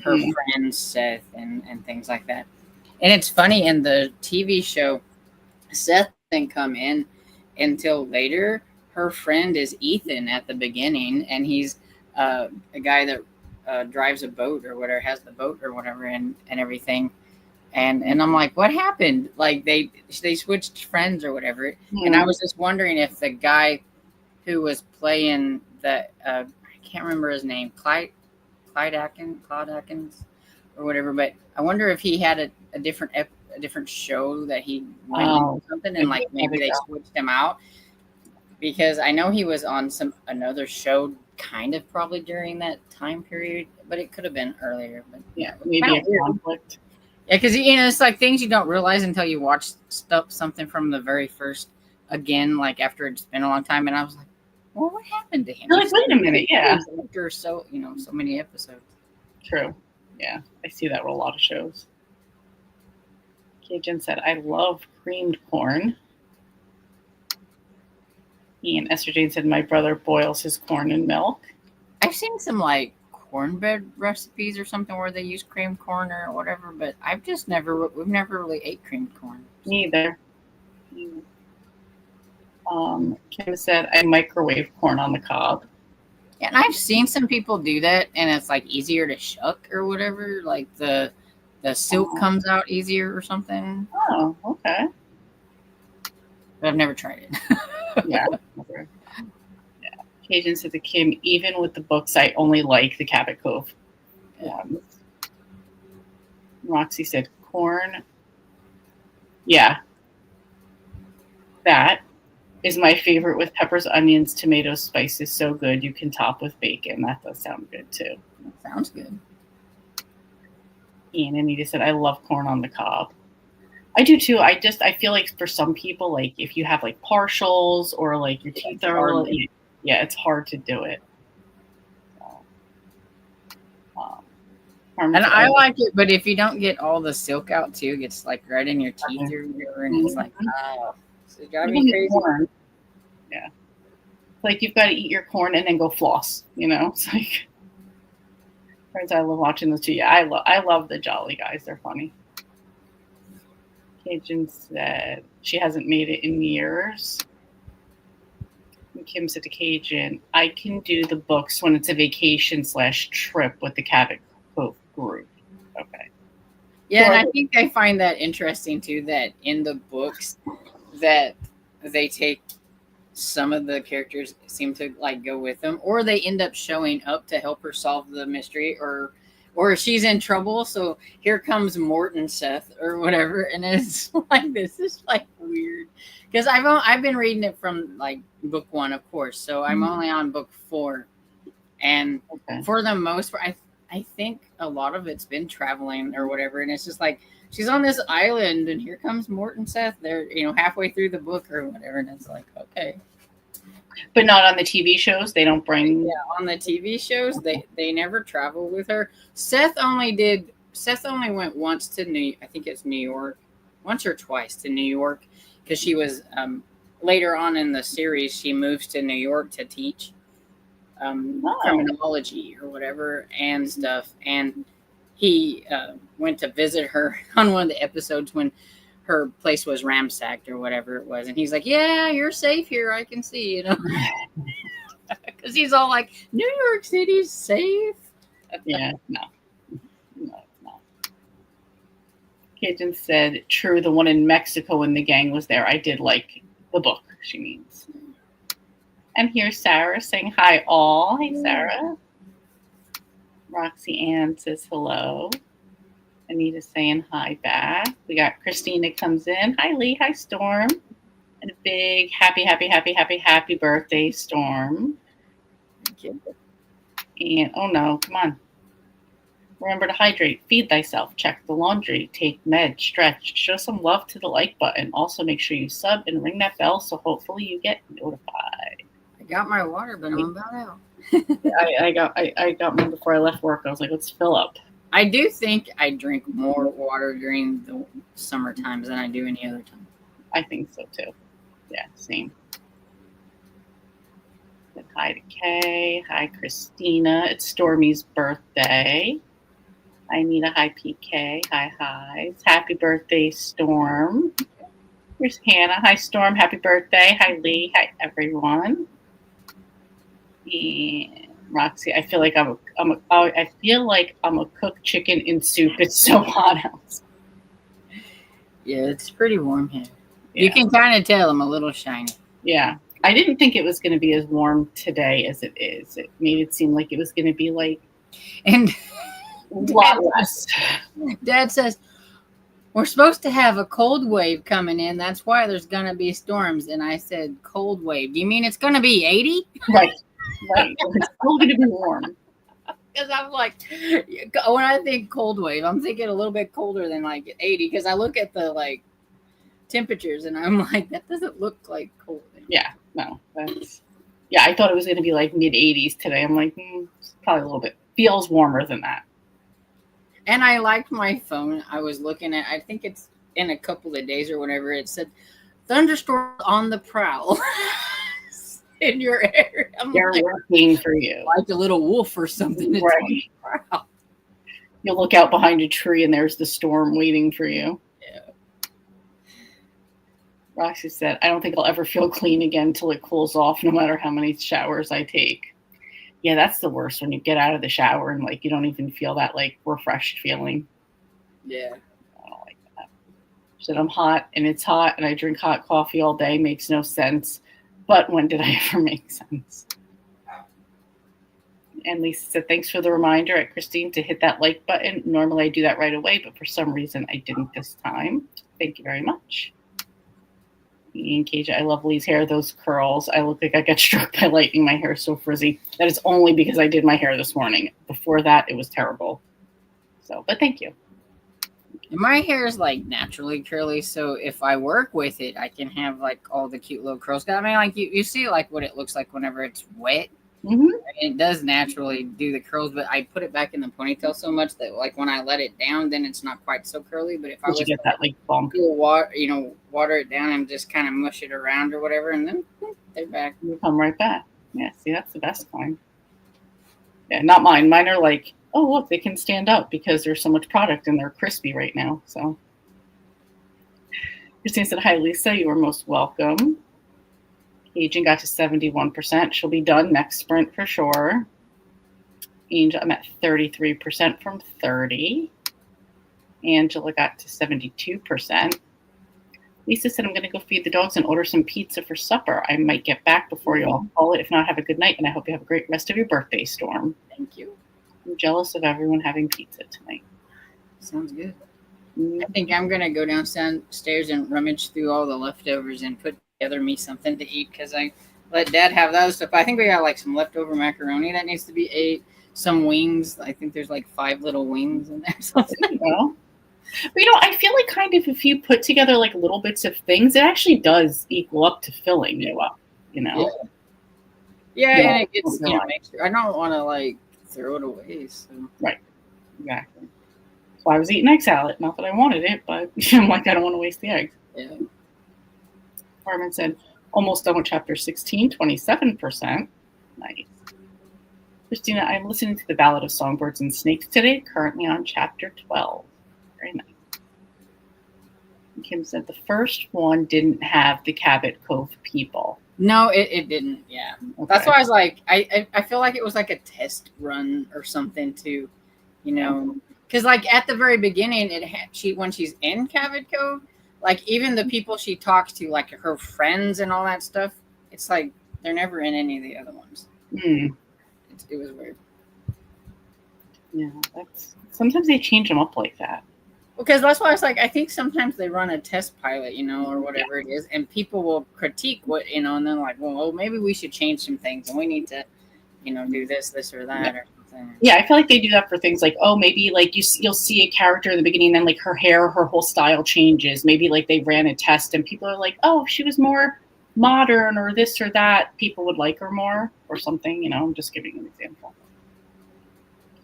S2: her friend Seth and things like that. And it's funny, in the TV show, Seth didn't come in until later. Her friend is Ethan at the beginning, and he's a guy that drives a boat or whatever, has the boat or whatever, and everything. And I'm like, what happened? Like they switched friends or whatever. And I was just wondering if the guy who was playing the I can't remember his name, Claude Atkins or whatever, but I wonder if he had a different show that he went or something, and like maybe they switched him out, because I know he was on another show kind of probably during that time period, but it could have been earlier. But
S1: yeah, maybe a conflict.
S2: Yeah, because it's like things you don't realize until you watch something from the very first again, like after it's been a long time. And I was like, well, what happened to him?
S1: You're like, wait a minute, yeah.
S2: After so many episodes.
S1: True. Yeah, I see that with a lot of shows. Cajun said, I love creamed corn. And Esther Jane said, my brother boils his corn in milk.
S2: I've seen some like cornbread recipes or something where they use creamed corn or whatever, but we've never really ate creamed corn.
S1: Neither. Kim said, I microwave corn on the cob.
S2: Yeah, and I've seen some people do that, and it's like easier to shuck or whatever. Like the silk comes out easier or something.
S1: Oh, okay.
S2: But I've never tried it.
S1: Yeah. Never. Yeah. Cajun said to Kim, even with the books, I only like the Cabot Cove. Roxy said, corn. Yeah. That is my favorite, with peppers, onions, tomatoes, spices. So good. You can top with bacon. That does sound good too.
S2: That sounds good.
S1: And Anita said, I love corn on the cob. I do too. I feel like for some people, like if you have like partials or like your teeth are a little, it's hard to do it. So,
S2: And I like it, but if you don't get all the silk out too, it gets like right in your teeth or whatever, and it's like, oh, it's driving me crazy.
S1: Corn. Yeah, like you've got to eat your corn and then go floss. It's like, friends, I love watching those two. Yeah, I love the Jolly Guys. They're funny. Cajun said she hasn't made it in years. And Kim said to Cajun, I can do the books when it's a vacation/trip with the Cabot Cove group. Okay.
S2: Yeah, and I think I find that interesting too, that in the books that they take some of the characters seem to like go with them, or they end up showing up to help her solve the mystery, or she's in trouble, so here comes Morton Seth or whatever, and it's like, this is like weird because I've been reading it from like book 1, of course, so I'm only on book 4, and for the most part, I think a lot of it's been traveling or whatever, and it's just like she's on this island, and here comes Morton Seth. They're halfway through the book or whatever, and it's like, okay.
S1: But not on the TV shows. They don't bring.
S2: Yeah, on the TV shows, they never travel with her. Seth only went once to I think it's New York, once or twice to New York, because she was later on in the series she moves to New York to teach criminology or whatever and stuff. And he went to visit her on one of the episodes when her place was ransacked or whatever it was, and he's like, "Yeah, you're safe here. I can see, because he's all like, New York City's safe."
S1: Yeah, no. Cajun said, "True, the one in Mexico when the gang was there. I did like the book." She means. And here's Sarah saying hi, all. Hey, Sarah. Roxy Ann says hello. Anita saying hi back. We got Christina comes in. Hi, Lee. Hi, Storm. And a big happy birthday, Storm. And oh no, come on. Remember to hydrate, feed thyself, check the laundry, take meds, stretch, show some love to the like button. Also make sure you sub and ring that bell so hopefully you get notified.
S2: I got my water, but I'm about out.
S1: I got mine before I left work. I was like, let's fill up.
S2: I do think I drink more water during the summer times than I do any other time.
S1: I think so too. Yeah, same. Then hi to Kay. Hi, Christina. It's Stormy's birthday. Hi, Nita. Hi, PK. Hi. Happy birthday, Storm. Here's Hannah. Hi, Storm. Happy birthday. Hi, Lee. Hi, everyone. And Roxy, I feel like I'm a cooked chicken in soup. It's so hot out.
S2: Yeah, it's pretty warm here. Yeah. You can kind of tell I'm a little shiny.
S1: Yeah. I didn't think it was going to be as warm today as it is. It made it seem like it was going to be like
S2: a
S1: lot less.
S2: Dad says, we're supposed to have a cold wave coming in. That's why there's going to be storms. And I said, cold wave. Do you mean it's going to be 80?
S1: Right. It's still going to be warm.
S2: Because I'm like, when I think cold wave, I'm thinking a little bit colder than like 80. Because I look at the like temperatures and I'm like, that doesn't look like cold.
S1: Yeah, no. I thought it was going to be like mid 80s today. I'm like, it's probably a little bit. Feels warmer than that.
S2: And I liked my phone. I was looking at, I think it's in a couple of days or whatever, it said, thunderstorm on the prowl. In your area.
S1: They're working for you.
S2: Like a little wolf or something.
S1: Right. You'll look out behind a tree and there's the storm waiting for you.
S2: Yeah.
S1: Roxy said, I don't think I'll ever feel clean again until it cools off, no matter how many showers I take. Yeah, that's the worst, when you get out of the shower and like you don't even feel that like refreshed feeling.
S2: Yeah.
S1: I don't like that. She said, I'm hot and it's hot and I drink hot coffee all day. Makes no sense. But when did I ever make sense? And Lisa said, thanks for the reminder at Christine to hit that like button. Normally I do that right away, but for some reason I didn't this time. Thank you very much. And KJ, I love Lee's hair, those curls. I look like I got struck by lightning. My hair is so frizzy. That is only because I did my hair this morning. Before that, it was terrible. So, but thank you.
S2: My hair is like naturally curly, so if I work with it, I can have like all the cute little curls. I mean, like you see like what it looks like whenever it's wet.
S1: Mm-hmm.
S2: It does naturally do the curls, but I put it back in the ponytail so much that like when I let it down, then it's not quite so curly. But if I
S1: Did you
S2: was
S1: get that like bump?
S2: do a water it down and just kind of mush it around or whatever, and then they're back.
S1: You come right back. Yeah, see, that's the best kind. Yeah, not mine. Mine are like, oh, look, they can stand up because there's so much product and they're crispy right now. So, Christine said, hi, Lisa. You are most welcome. Aging got to 71%. She'll be done next sprint for sure. Angel, I'm at 33% from 30. Angela got to 72%. Lisa said, I'm going to go feed the dogs and order some pizza for supper. I might get back before you all call it. If not, have a good night, and I hope you have a great rest of your birthday, Storm.
S2: Thank you.
S1: I'm jealous of everyone having pizza tonight.
S2: Sounds good. I think I'm going to go downstairs and rummage through all the leftovers and put together me something to eat because I let Dad have that stuff. I think we got like some leftover macaroni that needs to be ate, some wings. I think there's like 5 little wings in there. Something.
S1: Well, but I feel like kind of if you put together like little bits of things, it actually does equal up to filling you up,
S2: Yeah,
S1: Yeah,
S2: and it gets, make sure I don't want to like throw it away. So.
S1: Right. Exactly. So I was eating egg salad. Not that I wanted it, but I'm like, I don't want to waste the eggs.
S2: Yeah.
S1: Carmen said, almost done with chapter 16, 27%. Nice. Christina, I'm listening to the Ballad of Songbirds and Snakes today, currently on chapter 12. Very nice. And Kim said the first one didn't have the Cabot Cove people.
S2: No, it didn't. Yeah. Okay. That's why I was like, I feel like it was like a test run or something too, because like at the very beginning, when she's in Cabot Cove, like even the people she talks to, like her friends and all that stuff, it's like they're never in any of the other ones.
S1: Mm.
S2: It was weird.
S1: Yeah, sometimes they change them up like that.
S2: Because that's why it's like, I think sometimes they run a test pilot, or whatever it is, and people will critique what, and then like, well, maybe we should change some things and we need to, do this or that or something.
S1: Yeah, I feel like they do that for things like, oh, maybe like you'll see a character in the beginning, then like her hair, her whole style changes. Maybe like they ran a test and people are like, oh, if she was more modern or this or that, people would like her more or something. I'm just giving an example.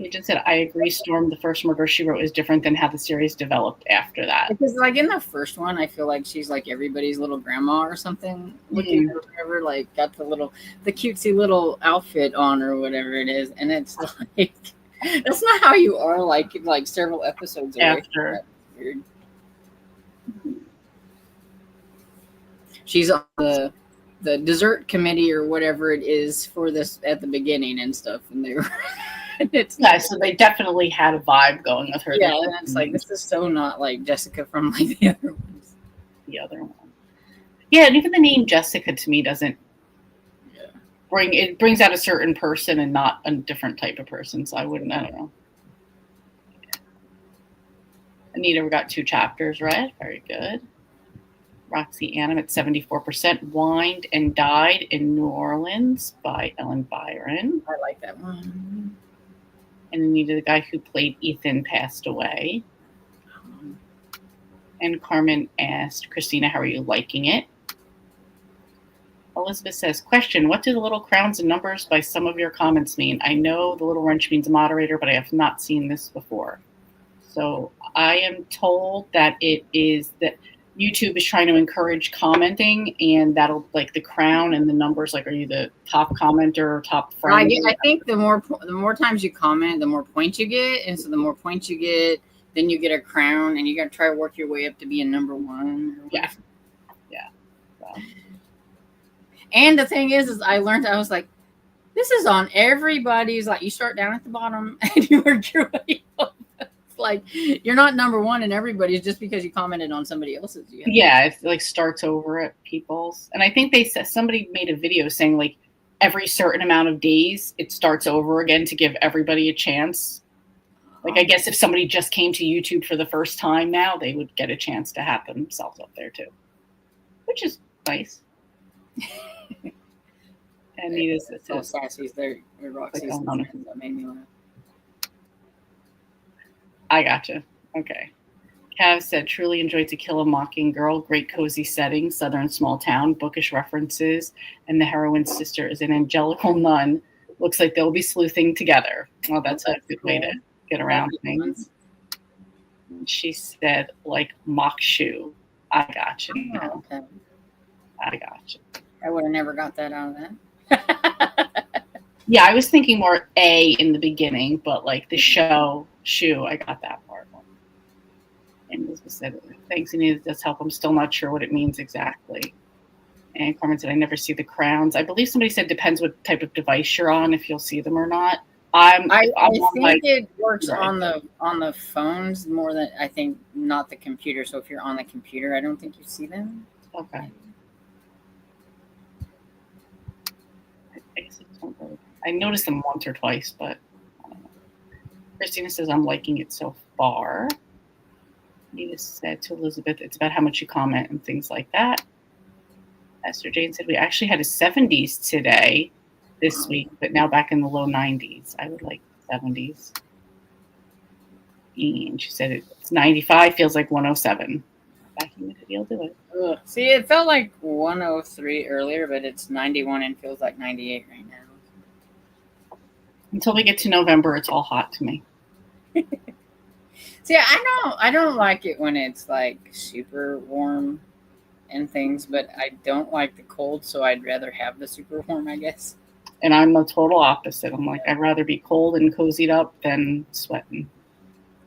S1: Agent said, I agree, Storm, the first Murder, She Wrote is different than how the series developed after that.
S2: Because like in the first one, I feel like she's like everybody's little grandma or something, looking or whatever, like got the cutesy little outfit on or whatever it is. And it's like, that's not how you are like several episodes
S1: after.
S2: Weird. She's on the dessert committee or whatever it is for this at the beginning and stuff. And they were...
S1: so they definitely had a vibe going with her.
S2: Yeah, and it's like, this is so not like Jessica from like the other ones.
S1: The other one. Yeah, and even the name Jessica to me doesn't brings out a certain person and not a different type of person. So I don't know. Anita, we got 2 chapters read. Very good. Roxy Annam at 74%. Wined and Died in New Orleans by Ellen Byron.
S2: I like that one.
S1: And Anita, the guy who played Ethan, passed away. And Carmen asked, Christina, how are you liking it? Elizabeth says, question, what do the little crowns and numbers by some of your comments mean? I know the little wrench means moderator, but I have not seen this before. So I am told that it is that YouTube is trying to encourage commenting, and that'll like the crown and the numbers. Like, are you the top commenter or top friend?
S2: I think the more times you comment, the more points you get, and so the more points you get, then you get a crown, and you got to try to work your way up to being number 1.
S1: Yeah. So.
S2: And the thing is I learned, I was like, this is on everybody's. Like, you start down at the bottom and you work your way up. Like, you're not number 1 in everybody's just because you commented on somebody else's.
S1: Yeah, it like starts over at people's. And I think they said somebody made a video saying like every certain amount of days it starts over again to give everybody a chance. Like, I guess if somebody just came to YouTube for the first time now, they would get a chance to have themselves up there too, which is nice. And Nita's
S2: so Sassy's there. Roxy's that made me laugh.
S1: I gotcha. Okay. Cav said, truly enjoyed To Kill a Mockingjay. Great cozy setting, southern small town, bookish references, and the heroine's sister is an angelical nun Looks like they'll be sleuthing together. Well, that's a good way to get around things. And she said, like, mock shoe. I got you.
S2: Oh, okay.
S1: I got you.
S2: I would have never got that out of that.
S1: Yeah, I was thinking more A in the beginning, but like the shoe, I got that part. And Elizabeth said, thanks, Anita, does help. I'm still not sure what it means exactly. And Carmen said, I never see the crowns. I believe somebody said depends what type of device you're on, if you'll see them or not.
S2: I think it works on the phones more than I think not the computer. So if you're on the computer, I don't think you see them.
S1: Okay. I noticed them once or twice, but I don't know. Christina says, I'm liking it so far. Nina said to Elizabeth, it's about how much you comment and things like that. Esther Jane said, we actually had a 70s today, this week, but now back in the low 90s. I would like 70s. And she said, it's 95, feels like 107. Back humidity, I'll do it.
S2: Ugh. See, it felt like 103 earlier, but it's 91 and feels like 98 right now.
S1: Until we get to November, it's all hot to me.
S2: See, I don't like it when it's like super warm and things, but I don't like the cold, so I'd rather have the super warm, I guess.
S1: And I'm the total opposite. I'm like, I'd rather be cold and cozied up than sweating.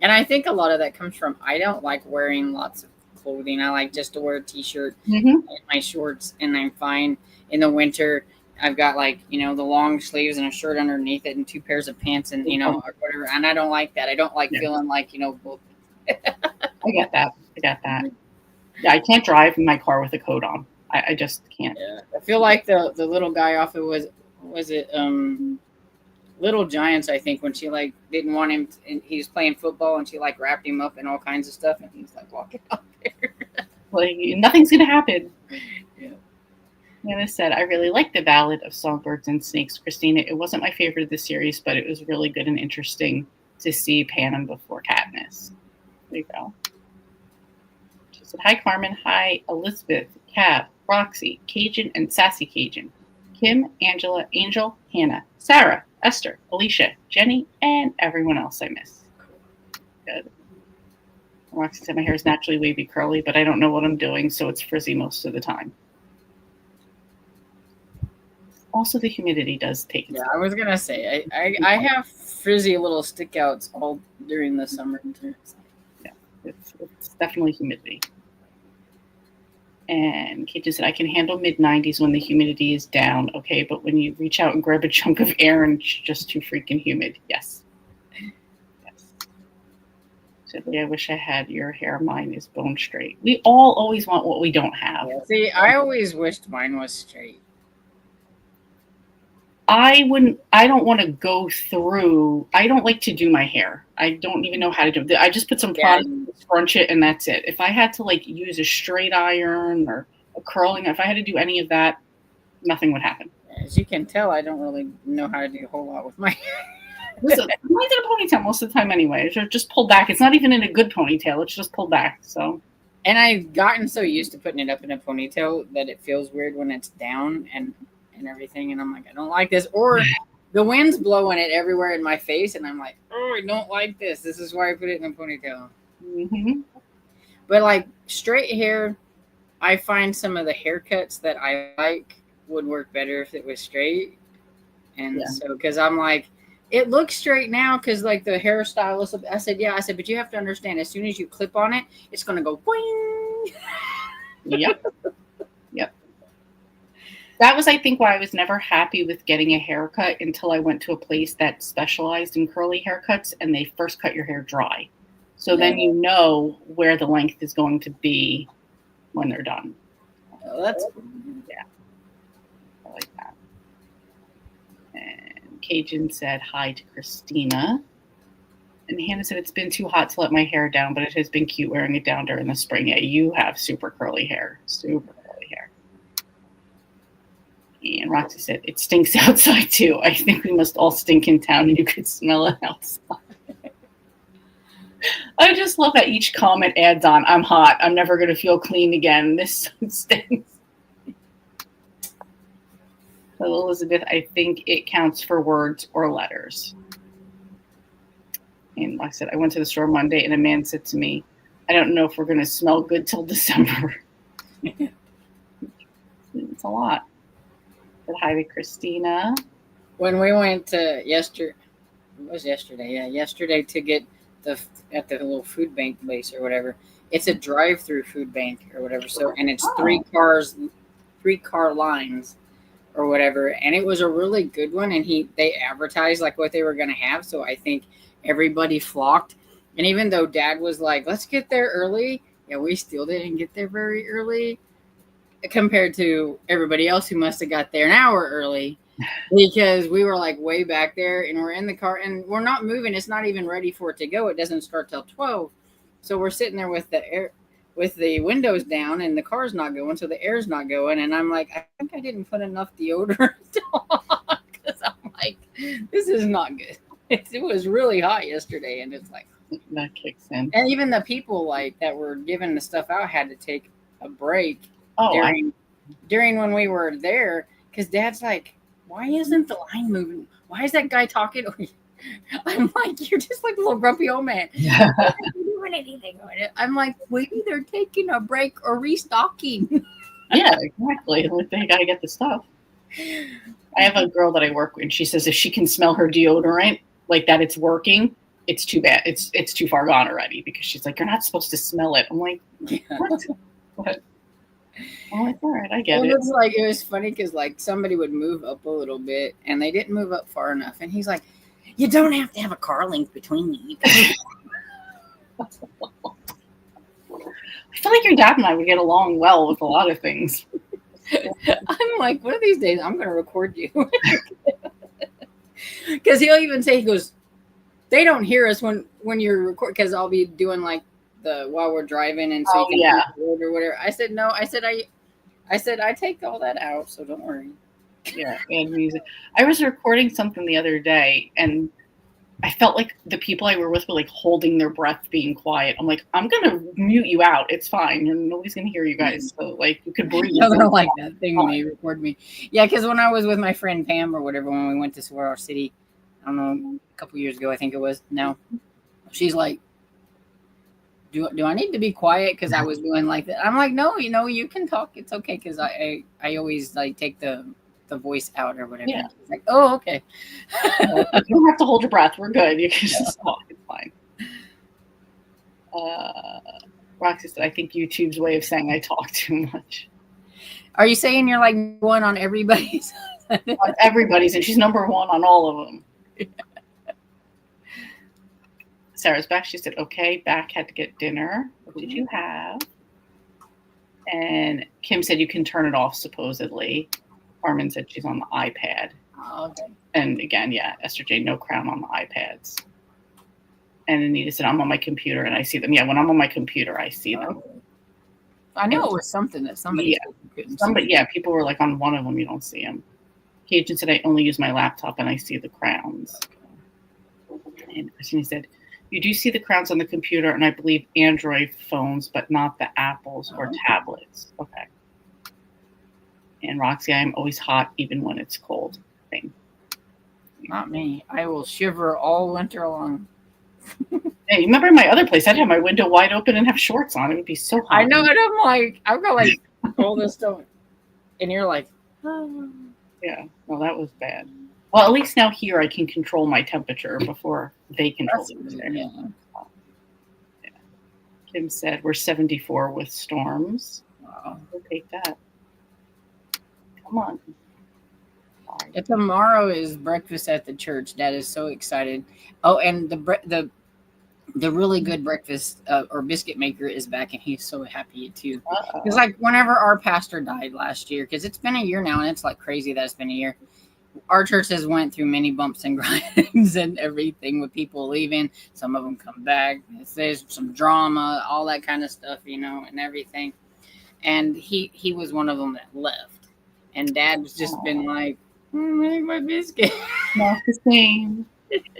S2: And I think a lot of that comes from I don't like wearing lots of clothing. I like just to wear a t-shirt and my shorts, and I'm fine. In the winter, I've got like, the long sleeves and a shirt underneath it and 2 pairs of pants and, or whatever. And I don't like that. I don't like feeling like, both.
S1: I get that. Yeah, I can't drive in my car with a coat on. I just can't.
S2: Yeah. I feel like the little guy off it was it Little Giants, I think, when she like didn't want him and he was playing football and she like wrapped him up in all kinds of stuff and he's like walking out there.
S1: Like, nothing's gonna happen.
S2: Yeah.
S1: Nana said, I really like the Ballad of Songbirds and Snakes, Christina. It wasn't my favorite of the series, but it was really good and interesting to see Panem before Katniss. There you go. She said, hi, Carmen. Hi, Elizabeth, Cab, Roxy, Cajun, and Sassy Cajun. Kim, Angela, Angel, Hannah, Sarah, Esther, Alicia, Jenny, and everyone else I miss. Good. Roxy said, my hair is naturally wavy curly, but I don't know what I'm doing, so it's frizzy most of the time. Also, the humidity does take it.
S2: Yeah, I was gonna say I have frizzy little stickouts all during the summer too.
S1: Yeah, it's definitely humidity. And Kate just said, I can handle mid-90s when the humidity is down. Okay, but when you reach out and grab a chunk of air and it's just too freaking humid. Yes. Simply, I wish I had your hair. Mine is bone straight. We all always want what we don't have.
S2: Yeah, see, I always wished mine was straight.
S1: I don't want to go through. I don't like to do my hair. I don't even know how to do it. I just put some product, scrunch it, and that's it. If I had to like use a straight iron or a curling, if I had to do any of that, nothing would happen.
S2: As you can tell, I don't really know how to do a whole lot with my hair.
S1: Listen, mine's in a ponytail most of the time anyway. It's just pulled back. It's not even in a good ponytail. It's just pulled back. So.
S2: And I've gotten so used to putting it up in a ponytail that it feels weird when it's down and everything, and I'm like, I don't like this, or the wind's blowing it everywhere in my face, and I'm like, oh, I don't like this. This is why I put it in a ponytail.
S1: Mm-hmm.
S2: But like straight hair, I find some of the haircuts that I like would work better if it was straight, and so because I'm like, it looks straight now because like the hairstylist, I said, but you have to understand, as soon as you clip on it, it's gonna go boing.
S1: Yep. That was, I think, why I was never happy with getting a haircut until I went to a place that specialized in curly haircuts, and they first cut your hair dry. So then you know where the length is going to be when they're done.
S2: Oh, that's
S1: I like that. And Cajun said hi to Christina. And Hannah said, it's been too hot to let my hair down, but it has been cute wearing it down during the spring. Yeah, you have super curly hair. Super curly hair. And Roxy said, it stinks outside too. I think we must all stink in town and you could smell it outside. I just love that each comment adds on, I'm hot. I'm never going to feel clean again. This stinks. So Elizabeth, I think it counts for words or letters. And like I said, I went to the store Monday and a man said to me, I don't know if we're going to smell good till December. It's a lot. But hi to Christina.
S2: When we went to yesterday to get at the little food bank place or whatever, it's a drive-through food bank or whatever. So, and it's 3-car lines or whatever. And it was a really good one. And they advertised like what they were going to have. So I think everybody flocked. And even though Dad was like, let's get there early, yeah, we still didn't get there very early compared to everybody else who must have got there an hour early, because we were like way back there and we're in the car and we're not moving. It's not even ready for it to go. It doesn't start till 12. So we're sitting there with the windows down and the car's not going. So the air's not going. And I'm like, I think I didn't put enough deodorant on, because I'm like, this is not good. It was really hot yesterday. And it's like,
S1: that kicks in.
S2: And even the people like that were giving the stuff out had to take a break during when we were there, because Dad's like, why isn't the line moving? Why is that guy talking? I'm like, you're just like a little grumpy old man.
S1: Yeah.
S2: You're not doing anything on it. I'm like, we're either taking a break or restocking.
S1: Yeah, exactly. They got to get the stuff. I have a girl that I work with, and she says if she can smell her deodorant, like that it's working, it's too bad. It's too far gone already, because she's like, you're not supposed to smell it. I'm like, what? What? I'm like, all right, I get it.
S2: It's like, it was funny because like somebody would move up a little bit and they didn't move up far enough. And he's like, you don't have to have a car link between you.
S1: I feel like your dad and I would get along well with a lot of things.
S2: I'm like, one of these days I'm going to record you. Because he'll even say, he goes, they don't hear us when you're recording, because I'll be doing like while we're driving, and so you can record or whatever. I said no. I said I take all that out, so don't worry.
S1: Yeah, and music. I was recording something the other day, and I felt like the people I were with were like holding their breath, being quiet. I'm like, I'm gonna mute you out. It's fine. Nobody's gonna hear you guys. So like, you could breathe.
S2: I don't like that thing when they record me. Yeah, because when I was with my friend Pam or whatever, when we went to Saguaro City, I don't know, a couple years ago, I think it was. No, she's like, do I need to be quiet because I was doing like that? I'm like, no, you can talk. It's okay, because I always like take the voice out or whatever.
S1: Yeah.
S2: It's like, oh, okay.
S1: You don't have to hold your breath. We're good. You can just talk. It's fine. Roxy said, I think YouTube's way of saying I talk too much.
S2: Are you saying you're like going on everybody's?
S1: On everybody's, and she's number one on all of them. Sarah's back. She said, okay, back, had to get dinner. What did you have? And Kim said you can turn it off, supposedly. Carmen said she's on the iPad.
S2: Oh, okay.
S1: And again, yeah, Esther J, no crown on the iPads. And Anita said, I'm on my computer and I see them. Yeah, when I'm on my computer, I see them.
S2: I knew it was something that somebody couldn't see.
S1: Yeah, people were like on one of them, you don't see them. Cajun said, I only use my laptop and I see the crowns. And Christina said, you do see the crowns on the computer and I believe Android phones, but not the Apples or tablets. Okay. And Roxy, I'm always hot even when it's cold. Thing.
S2: Not me. I will shiver all winter long.
S1: Hey, remember my other place? I'd have my window wide open and have shorts on. It would be so hot.
S2: I know, and I'm like, I've got like all this stuff, and you're like, oh.
S1: Yeah. Well, that was bad. Well, at least now here I can control my temperature before they control it.
S2: Yeah.
S1: Yeah. Kim said we're 74 with storms.
S2: Wow.
S1: We'll take that. Come on.
S2: Yeah, tomorrow is breakfast at the church. Dad is so excited. Oh, and the really good breakfast or biscuit maker is back, and he's so happy too. Because like whenever our pastor died last year, because it's been a year now, and it's like crazy that it's been a year. Our church has went through many bumps and grinds and everything with people leaving. Some of them come back. There's some drama, all that kind of stuff, and everything. And he was one of them that left. And Dad's just been like, make my biscuit.
S1: Not the same.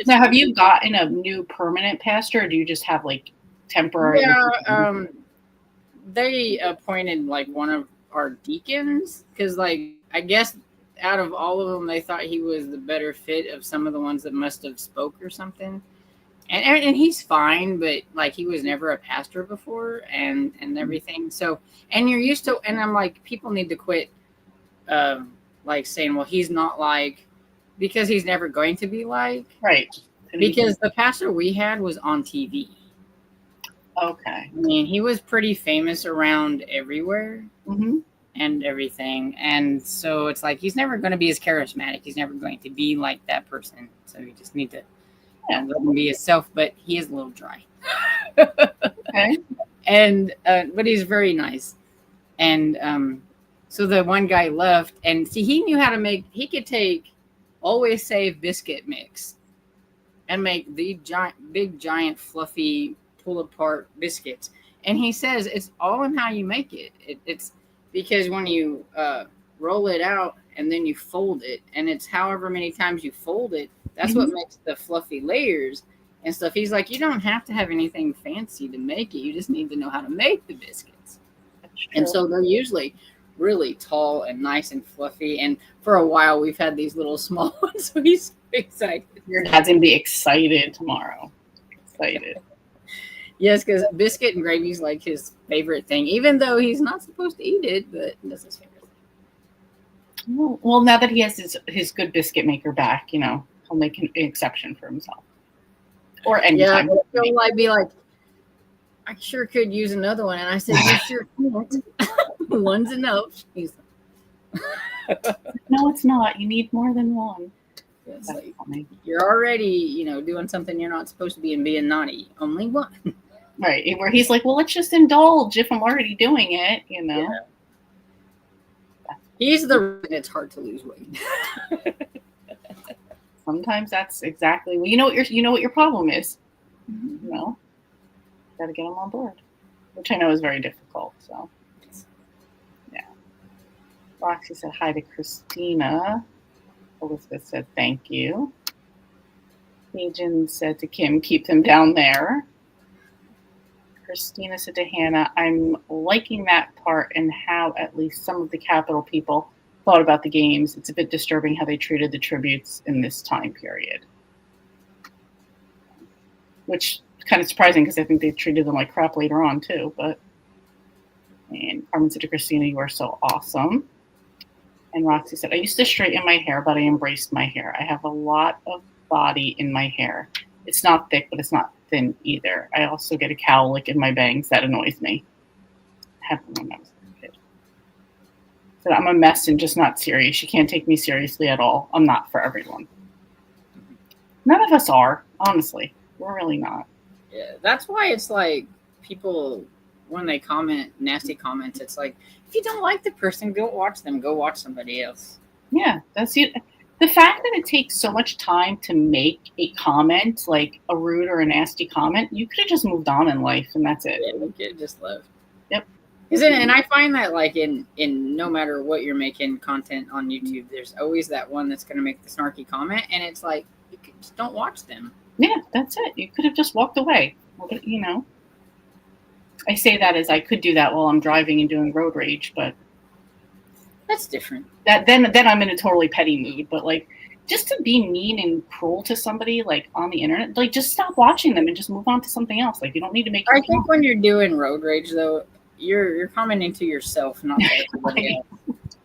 S1: Now, have you gotten a new permanent pastor, or do you just have like temporary?
S2: Yeah, they appointed like one of our deacons, because like I guess out of all of them, they thought he was the better fit of some of the ones that must have spoke or something. And he's fine, but like he was never a pastor before and everything. So and you're used to, and I'm like, people need to quit like saying, well, he's not like, because he's never going to be like,
S1: right,
S2: because the pastor we had was on TV.
S1: Okay.
S2: I mean, he was pretty famous around everywhere and everything. And so it's like, he's never going to be as charismatic. He's never going to be like that person. So you just need to let him be himself, but he is a little dry.
S1: Okay.
S2: And, but he's very nice. And so the one guy left, and see, he knew how to make, he could take Always Save biscuit mix and make the big, giant, fluffy, pull apart biscuits. And he says it's all in how you make it. It's because when you roll it out and then you fold it, and it's however many times you fold it, that's what makes the fluffy layers and stuff. He's like, you don't have to have anything fancy to make it. You just need to know how to make the biscuits. And so they're usually really tall and nice and fluffy. And for a while, we've had these little small ones. So he's so excited.
S1: Your dad's going to be excited tomorrow. Excited.
S2: Yes, because biscuit and gravy is like his favorite thing, even though he's not supposed to eat it, but that's his favorite
S1: thing. Well, now that he has his good biscuit maker back, you know, he'll make an exception for himself. Or anytime.
S2: Yeah, he'll like be like, I sure could use another one. And I said, you sure can't. One's enough. He's
S1: like, no, it's not. You need more than one.
S2: It's like, you're already, you know, doing something you're not supposed to be and being naughty. Only one.
S1: Right. Where he's like, well, let's just indulge if I'm already doing it, you know.
S2: Yeah. He's the reason it's hard to lose weight.
S1: Sometimes that's exactly, well, you know what your problem is. You know, got to get them on board, which I know is very difficult. So, yeah. Roxy said hi to Christina. Elizabeth said thank you. Cajun said to Kim, keep them down there. Christina said to Hannah, I'm liking that part and how at least some of the Capitol people thought about the games. It's a bit disturbing how they treated the tributes in this time period. Which is kind of surprising because I think they treated them like crap later on too. And Carmen said to Christina, you are so awesome. And Roxy said, I used to straighten my hair, but I embraced my hair. I have a lot of body in my hair. It's not thick, but it's not thin either. I also get a cowlick in my bangs. That annoys me. I had one when I was a kid. So I'm a mess and just not serious. You can't take me seriously at all. I'm not for everyone. None of us are, honestly. We're really not.
S2: Yeah, that's why it's like people, when they comment nasty comments, it's like, if you don't like the person, go watch them. Go watch somebody else.
S1: Yeah, that's it. The fact that it takes so much time to make a comment, like a rude or a nasty comment, you could have just moved on in life, and that's it.
S2: Yeah, we could have just left.
S1: Yep.
S2: And I find that like in no matter what you're making content on YouTube, there's always that one that's going to make the snarky comment, and it's like, you just don't watch them.
S1: Yeah, that's it. You could have just walked away. You know. I say that as I could do that while I'm driving and doing road rage, but
S2: that's different.
S1: Then I'm in a totally petty mood. But like, just to be mean and cruel to somebody like on the internet, like just stop watching them and just move on to something else. Like you don't need to make.
S2: I think when you're doing road rage though, you're commenting to yourself, not to everybody else.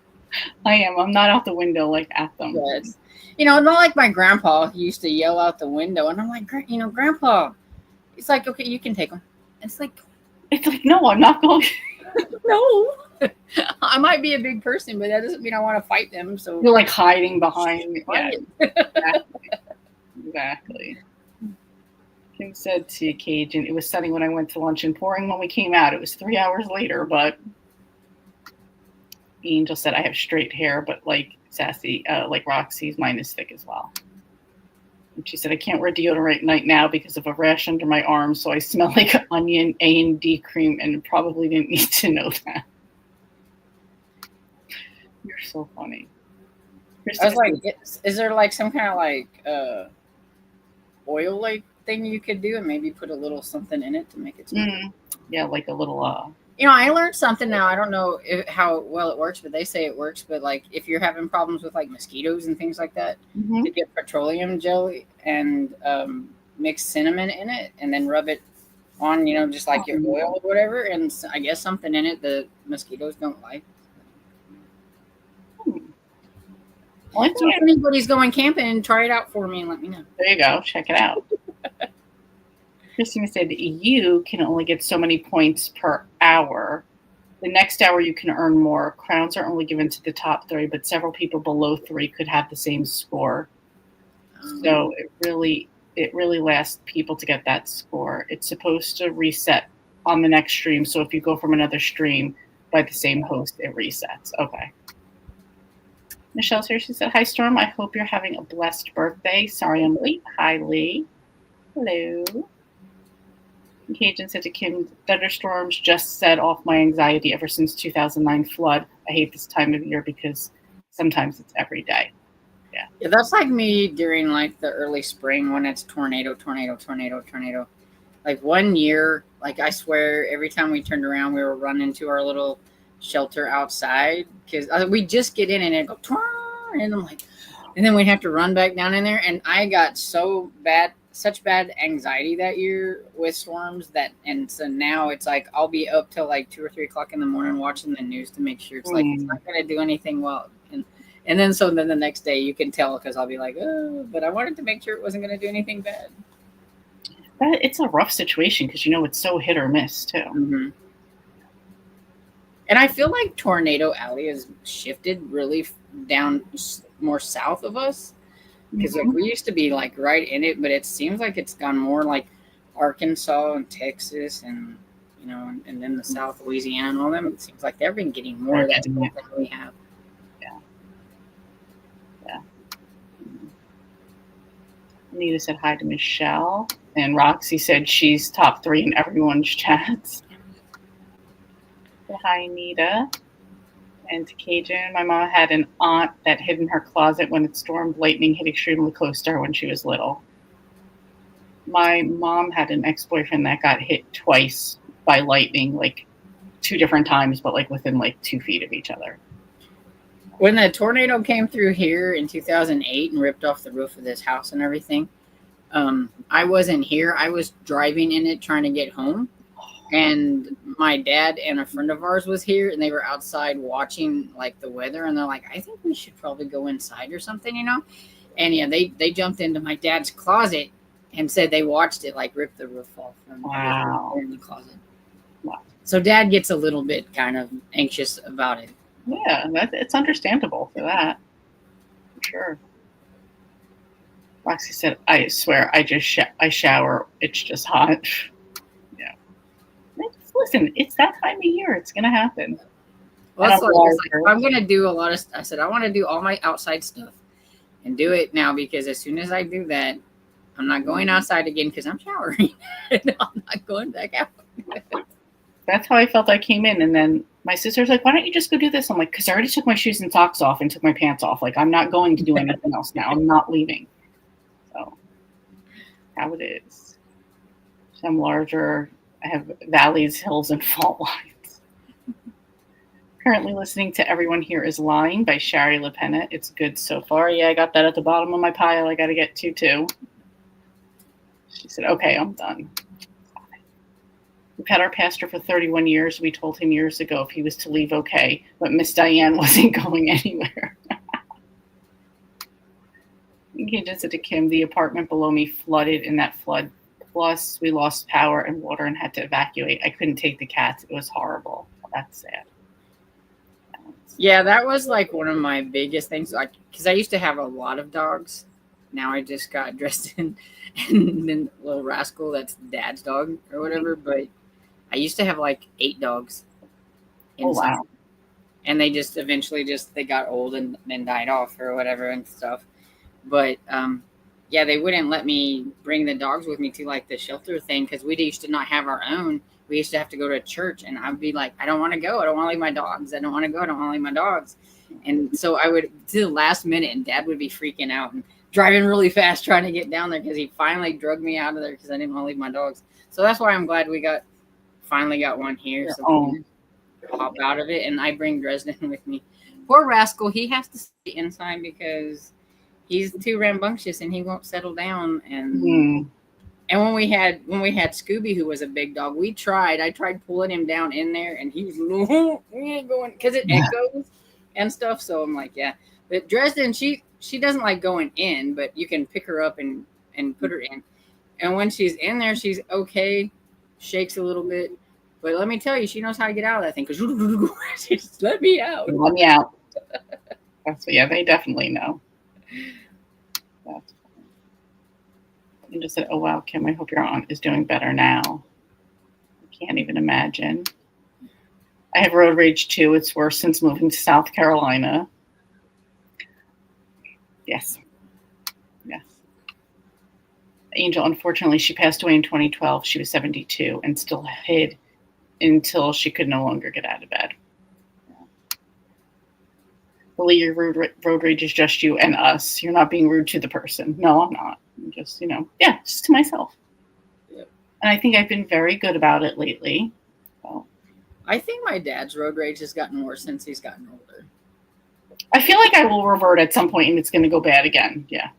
S1: I am. I'm not out the window like at them.
S2: Yes. You know, not like my grandpa who used to yell out the window, and I'm like, you know, Grandpa. It's like, okay, you can take them. It's like,
S1: no, I'm not going.
S2: No. I might be a big person, but that doesn't mean I want to fight them. So
S1: you're like hiding behind. Yeah, exactly. Kim said to Cajun, it was sunny when I went to lunch and pouring when we came out. It was 3 hours later, but Angel said I have straight hair, but like Sassy, like Roxy's, mine is thick as well. And she said, I can't wear deodorant at night now because of a rash under my arm, so I smell like onion A&D cream and probably didn't need to know that. You're so funny.
S2: I was like, is there like some kind of like oil like thing you could do and maybe put a little something in it to make it smell?
S1: Yeah, like a little
S2: I learned something now. I don't know how well it works, but they say it works. But like, if you're having problems with like mosquitoes and things like that, to get petroleum jelly and mix cinnamon in it, and then rub it on, just like your oil or whatever. And I guess something in it the mosquitoes don't like. Well, so if anybody's going camping, try it out for me and let me know.
S1: There you go. Check it out. Christina said you can only get so many points per hour. The next hour you can earn more. Crowns are only given to the top 3, but several people below 3 could have the same score. So it really lasts people to get that score. It's supposed to reset on the next stream. So if you go from another stream by the same host, it resets. Okay. Michelle's here. She said, hi, Storm. I hope you're having a blessed birthday. Sorry I'm late. Hi, Lee. Hello. Cajun said to Kim, thunderstorms just set off my anxiety ever since 2009 flood. I hate this time of year because sometimes it's every day.
S2: Yeah, that's like me during like the early spring when it's tornado. Like one year, like I swear, every time we turned around, we were running to our little shelter outside because we'd just get in and it'd go, and I'm like, and then we'd have to run back down in there. And I got such bad anxiety that year with storms and so now it's like I'll be up till like 2 or 3 o'clock in the morning watching the news to make sure it's like it's not going to do anything well. And then the next day you can tell because I'll be like, oh, but I wanted to make sure it wasn't going to do anything bad.
S1: It's a rough situation because it's so hit or miss too.
S2: Mm-hmm. And I feel like Tornado Alley has shifted really down more south of us. Because like we used to be like right in it, but it seems like it's gone more like Arkansas and Texas and and then the South Louisiana and all them. It seems like they've been getting more of that than we have.
S1: Yeah. Anita said hi to Michelle, and Roxy said she's top 3 in everyone's chats. Hi, Anita. And to Cajun, my mom had an aunt that hid in her closet when it stormed. Lightning hit extremely close to her when she was little. My mom had an ex-boyfriend that got hit twice by lightning, like 2 different times, but like within like 2 feet of each other.
S2: When the tornado came through here in 2008 and ripped off the roof of this house and everything, I wasn't here. I was driving in it trying to get home. And my dad and a friend of ours was here, and they were outside watching like the weather, and they're like, I think we should probably go inside or something, And yeah, they jumped into my dad's closet and said they watched it like rip the roof off from in the closet.
S1: Wow.
S2: So dad gets a little bit kind of anxious about it.
S1: Yeah, it's understandable for that. For sure. Roxy said, I swear, I shower. It's just hot. Listen, it's that time of year. It's going to happen.
S2: Well, that's like, I'm going to do a lot of stuff. I said, I want to do all my outside stuff and do it now because as soon as I do that, I'm not going outside again because I'm showering. And I'm not going back out.
S1: That's how I felt I came in. And then my sister's like, why don't you just go do this? I'm like, because I already took my shoes and socks off and took my pants off. Like, I'm not going to do anything else now. I'm not leaving. So, how it is. So I'm larger. I have valleys, hills, and fault lines. Currently listening to Everyone Here Is Lying by Shari LaPena. It's good so far. Yeah, I got that at the bottom of my pile. I got to get to too. She said, okay, I'm done. We've had our pastor for 31 years. We told him years ago if he was to leave, okay, but Miss Diane wasn't going anywhere. He just said to Kim, the apartment below me flooded in that flood. Plus, we lost power and water and had to evacuate. I couldn't take the cats. It was horrible. That's sad.
S2: Yeah, that was like one of my biggest things. Like, because I used to have a lot of dogs. Now I just got dressed in, and then Little Rascal, that's Dad's dog or whatever. But I used to have like 8 dogs.
S1: Oh, wow.
S2: And they just eventually they got old and then died off or whatever and stuff. But, yeah, they wouldn't let me bring the dogs with me to like the shelter thing because we used to not have our own. We used to have to go to church, and I'd be like, I don't want to go. I don't want to leave my dogs. I don't want to go. I don't want to leave my dogs. And so I would to the last minute, and Dad would be freaking out and driving really fast trying to get down there because he finally drug me out of there because I didn't want to leave my dogs. So that's why I'm glad we got finally got one here,
S1: Your
S2: so
S1: own.
S2: hop out of it, and I bring Dresden with me. Poor rascal, he has to stay inside because he's too rambunctious and he won't settle down. And when we had Scooby, who was a big dog, I tried pulling him down in there, and he was we ain't going because it echoes and stuff. So I'm like, yeah. But Dresden, she doesn't like going in, but you can pick her up and put her in. And when she's in there, she's okay, shakes a little bit. But let me tell you, she knows how to get out of that thing because she just let me out.
S1: Let me out. Yeah, they definitely know. That's funny. You just said, "Oh wow, Kim, I hope your aunt is doing better now." I can't even imagine. I have road rage too. It's worse since moving to South Carolina. Yes. Yes. Angel, unfortunately, she passed away in 2012. She was 72 and still hid until she could no longer get out of bed. Really, your road rage is just you and us. You're not being rude to the person. No, I'm not. I'm just, just to myself.
S2: Yep.
S1: And I think I've been very good about it lately. So.
S2: I think my dad's road rage has gotten worse since he's gotten older.
S1: I feel like I will revert at some point and it's going to go bad again. Yeah,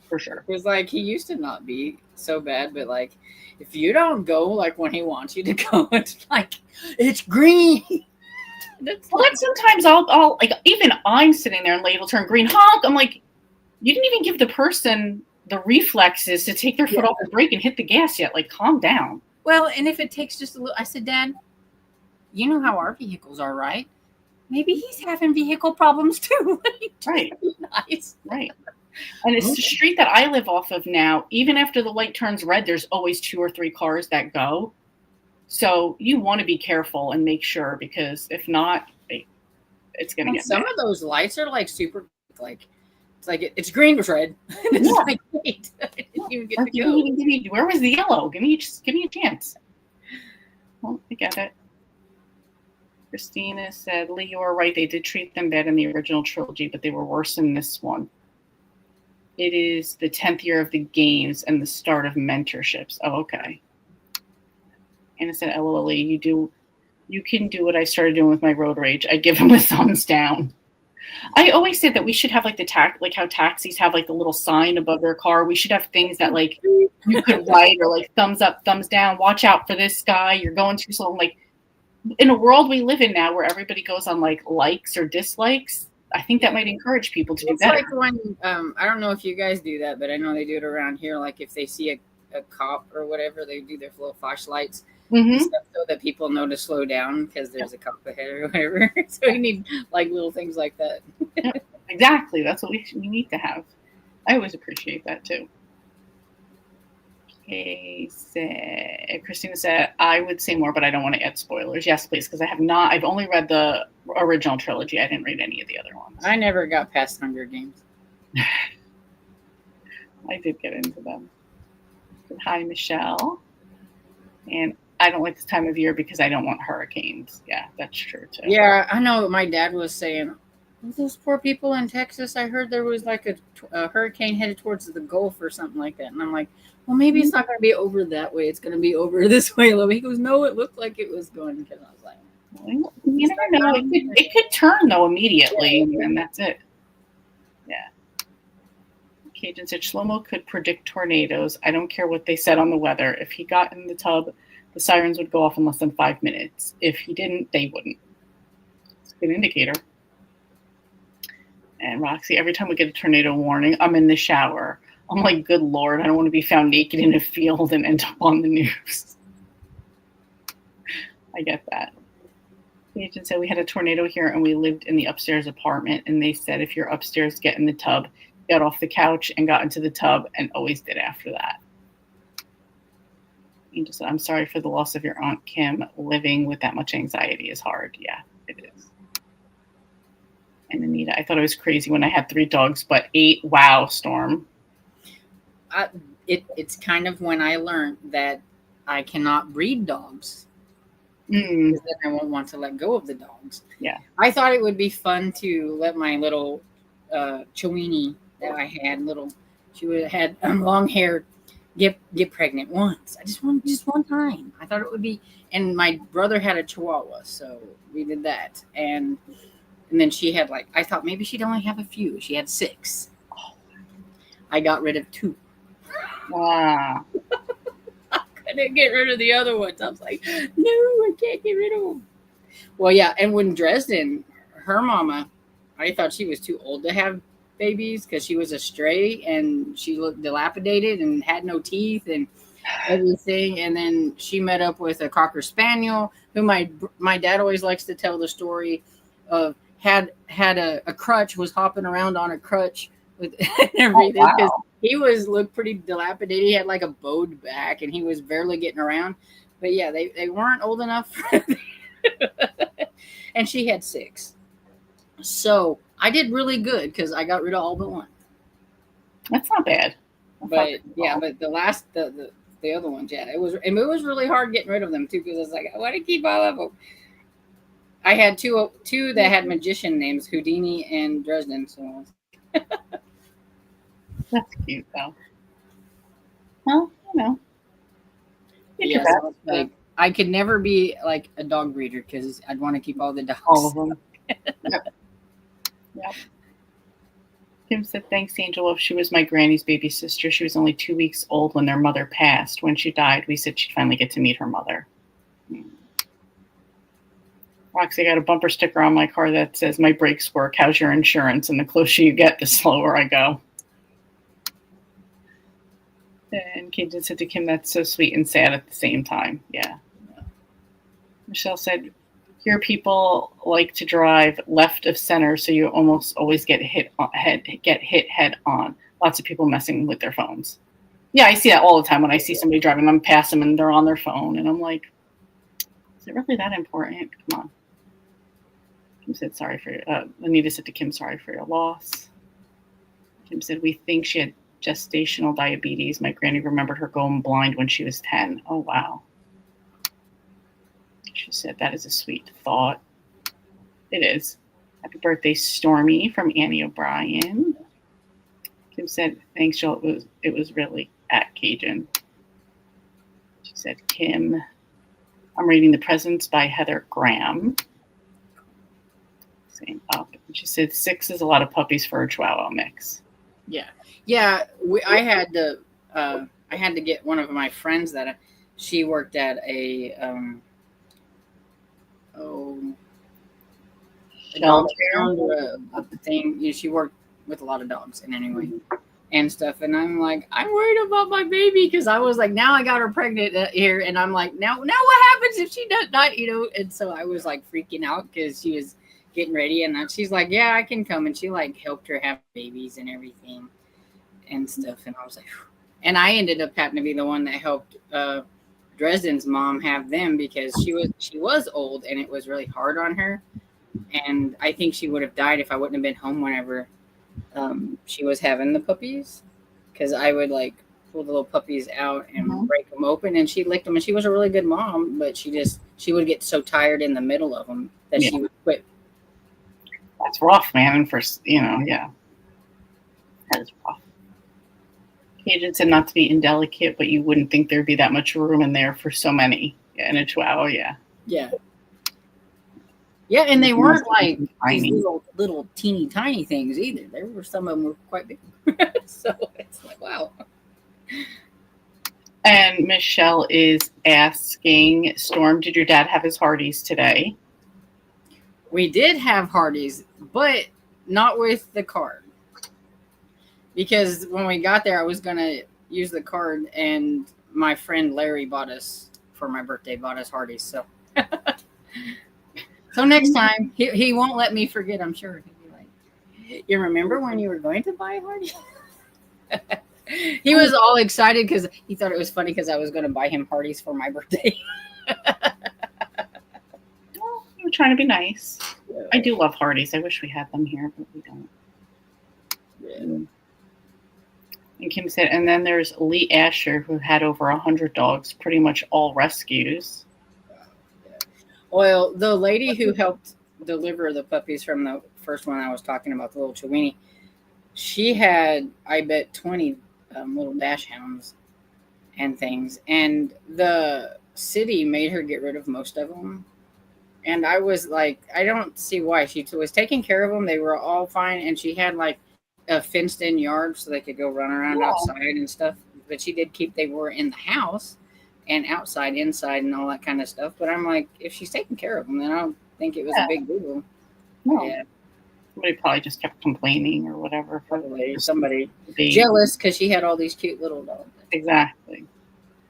S1: for sure.
S2: Because, he used to not be so bad, but, if you don't go, when he wants you to go, it's it's green.
S1: Then sometimes I'll even I'm sitting there and label turn green honk. I'm like, you didn't even give the person the reflexes to take their foot off the brake and hit the gas yet. Calm down.
S2: Well, and if it takes just a little, I said, Dad, you know how our vehicles are, right? Maybe he's having vehicle problems too.
S1: Right.
S2: Nice.
S1: Right. And it's the street that I live off of now. Even after the light turns red, there's always 2 or 3 cars that go. So you want to be careful and make sure, because if not, it's going to get
S2: some
S1: bad.
S2: of those lights are super it's green with red. It's wait, you get to go.
S1: Where was the yellow? Give me a chance. Well, I get it. Christina said, Lee, you are right. They did treat them bad in the original trilogy, but they were worse in this one. It is the 10th year of the games and the start of mentorships. Oh, okay. Anna said, LOL, you can do what I started doing with my road rage. I give them a thumbs down. I always say that we should have how taxis have the little sign above their car. We should have things that you could write or thumbs up, thumbs down. Watch out for this guy. You're going too slow. In a world we live in now where everybody goes on likes or dislikes, I think that might encourage people to do better.
S2: It's when I don't know if you guys do that, but I know they do it around here. If they see a cop or whatever, they do their little flashlights.
S1: Mm-hmm.
S2: So that people know to slow down because there's a cop ahead or whatever. So we need little things like that.
S1: Yep, exactly. That's what we need to have. I always appreciate that too. Okay, Christina said, I would say more, but I don't want to add spoilers. Yes, please, because I've only read the original trilogy. I didn't read any of the other ones.
S2: I never got past Hunger Games.
S1: I did get into them. Hi, Michelle. And I don't like this time of year because I don't want hurricanes. Yeah, that's true too.
S2: Yeah, I know. My dad was saying, those poor people in Texas, I heard there was a hurricane headed towards the Gulf or something like that. And I'm like, well, maybe it's not going to be over that way. It's going to be over this way. He goes, no, it looked like it was going. Because I was like,
S1: well, you never know. It could turn though immediately, and that's it. Yeah. Cajun said Shlomo could predict tornadoes. I don't care what they said on the weather. If he got in the tub, the sirens would go off in less than 5 minutes. If he didn't, they wouldn't. It's a good indicator. And Roxy, every time we get a tornado warning, I'm in the shower. I'm like, good Lord, I don't want to be found naked in a field and end up on the news. I get that. The agent said we had a tornado here and we lived in the upstairs apartment, and they said if you're upstairs, get in the tub. Got off the couch and got into the tub and always did after that. Angel said, I'm sorry for the loss of your Aunt Kim. Living with that much anxiety is hard. Yeah, it is. And Anita, I thought it was crazy when I had 3 dogs, but 8. Wow, Storm.
S2: It's kind of when I learned that I cannot breed dogs.
S1: Because
S2: then I won't want to let go of the dogs.
S1: Yeah.
S2: I thought it would be fun to let my little Chowini that I had, she had long hair, get pregnant once. I just want just one time. I thought it would be. And my brother had a Chihuahua, so we did that. And then she had like I thought maybe she'd only have a few. She had 6. I got rid of 2.
S1: Wow.
S2: I couldn't get rid of the other ones. I was like, no, I can't get rid of them. Well, yeah, and when Dresden, her mama, I thought she was too old to have babies because she was a stray and she looked dilapidated and had no teeth and everything. And then she met up with a Cocker Spaniel who my dad always likes to tell the story of had a crutch, was hopping around on a crutch with everything because he looked pretty dilapidated. He had like a bowed back and he was barely getting around. But yeah, they weren't old enough. And she had 6. So I did really good because I got rid of all but 1.
S1: That's not bad.
S2: But the last the other ones, yeah, it was really hard getting rid of them too because I was like, I want to keep all of them. I had two that had magician names, Houdini and Dresden. So
S1: that's cute though. Well,
S2: yeah, so like I could never be like a dog breeder because I'd want to keep all the dogs.
S1: All of them. Yep. Kim said, thanks, Angel. She was my granny's baby sister. She was only 2 weeks old when their mother passed. When she died, we said she'd finally get to meet her mother. Roxy, got a bumper sticker on my car that says, my brakes work. How's your insurance? And the closer you get, the slower I go. And Cajun said to Kim, that's so sweet and sad at the same time. Yeah. Michelle said, here people like to drive left of center, so you almost always get hit head on. Lots of people messing with their phones. Yeah, I see that all the time when I see somebody driving. I'm past them and they're on their phone, and I'm like, is it really that important? Come on. Kim said, sorry for your, Anita said to Kim, sorry for your loss. Kim said, we think she had gestational diabetes. My granny remembered her going blind when she was 10. Oh, wow. She said, that is a sweet thought. It is. Happy birthday, Stormy, from Annie O'Brien. Kim said, thanks, Jill. It was really at Cajun. She said, Kim, I'm reading The Presents by Heather Graham. Same up. She said, 6 is a lot of puppies for a Chihuahua mix.
S2: Yeah. Yeah. I had to get one of my friends that she worked at a dog pound or a thing. You know, she worked with a lot of dogs and anyway and stuff. And I'm like, I'm worried about my baby because I was like, now I got her pregnant here, and I'm like, now what happens if she does not, And so I was like freaking out because she was getting ready, and she's like, yeah, I can come, and she like helped her have babies and everything and stuff. And I was like, phew. And I ended up having to be the one that helped Dresden's mom have them because she was old and it was really hard on her, and I think she would have died if I wouldn't have been home whenever she was having the puppies, because I would like pull the little puppies out and break them open, and she licked them, and she was a really good mom, but she would get so tired in the middle of them that she would quit.
S1: That's rough, man. And for that is rough. Cajun said not to be indelicate, but you wouldn't think there'd be that much room in there for so many. Yeah, in a Chihuahua, yeah.
S2: Yeah, and they weren't like these little teeny tiny things either. There were some of them were quite big. So it's like, wow.
S1: And Michelle is asking, Storm, did your dad have his Hardee's today?
S2: We did have Hardee's, but not with the card. Because when we got there, I was going to use the card, and my friend Larry bought us Hardee's. So so next time, he won't let me forget, I'm sure. He'll be like, you remember when you were going to buy Hardee's? He was all excited because he thought it was funny because I was going to buy him Hardee's for my birthday.
S1: Well, you were trying to be nice. Yeah. I do love Hardee's. I wish we had them here, but we don't. Yeah. And Kim said, and then there's Lee Asher, who had over 100 dogs, pretty much all rescues.
S2: Well, the lady who helped deliver the puppies from the first one I was talking about, the little Chiweenie, she had, I bet, 20 little dash hounds. and things. And the city made her get rid of most of them. And I was like, I don't see why. She was taking care of them. They were all fine. And she had like a fenced in yard so they could go run around
S1: Yeah.
S2: outside and stuff. But she did keep, they were in the house and outside, inside, and all that kind of stuff. But I'm like, if she's taking care of them, then I don't think it was a
S1: Yeah.
S2: big deal.
S1: No.
S2: Yeah,
S1: Somebody probably just kept complaining or whatever.
S2: probably somebody
S1: They,
S2: jealous because she had all these cute little dogs.
S1: exactly.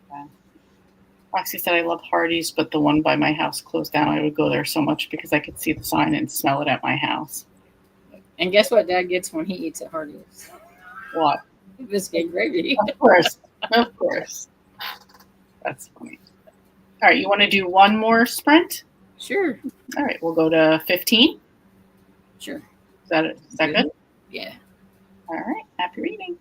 S1: Yeah. Roxy said, I love Hardee's, but the one by my house closed down. I would go there so much because I could see the sign and smell it at my house.
S2: And guess what Dad gets when he eats at Hardee's?
S1: What?
S2: Biscuit gravy.
S1: Of course. Of course. That's funny. All right, you want to do one more sprint?
S2: Sure.
S1: All right, we'll go to 15.
S2: Sure.
S1: Is that good?
S2: Yeah.
S1: All right, happy reading.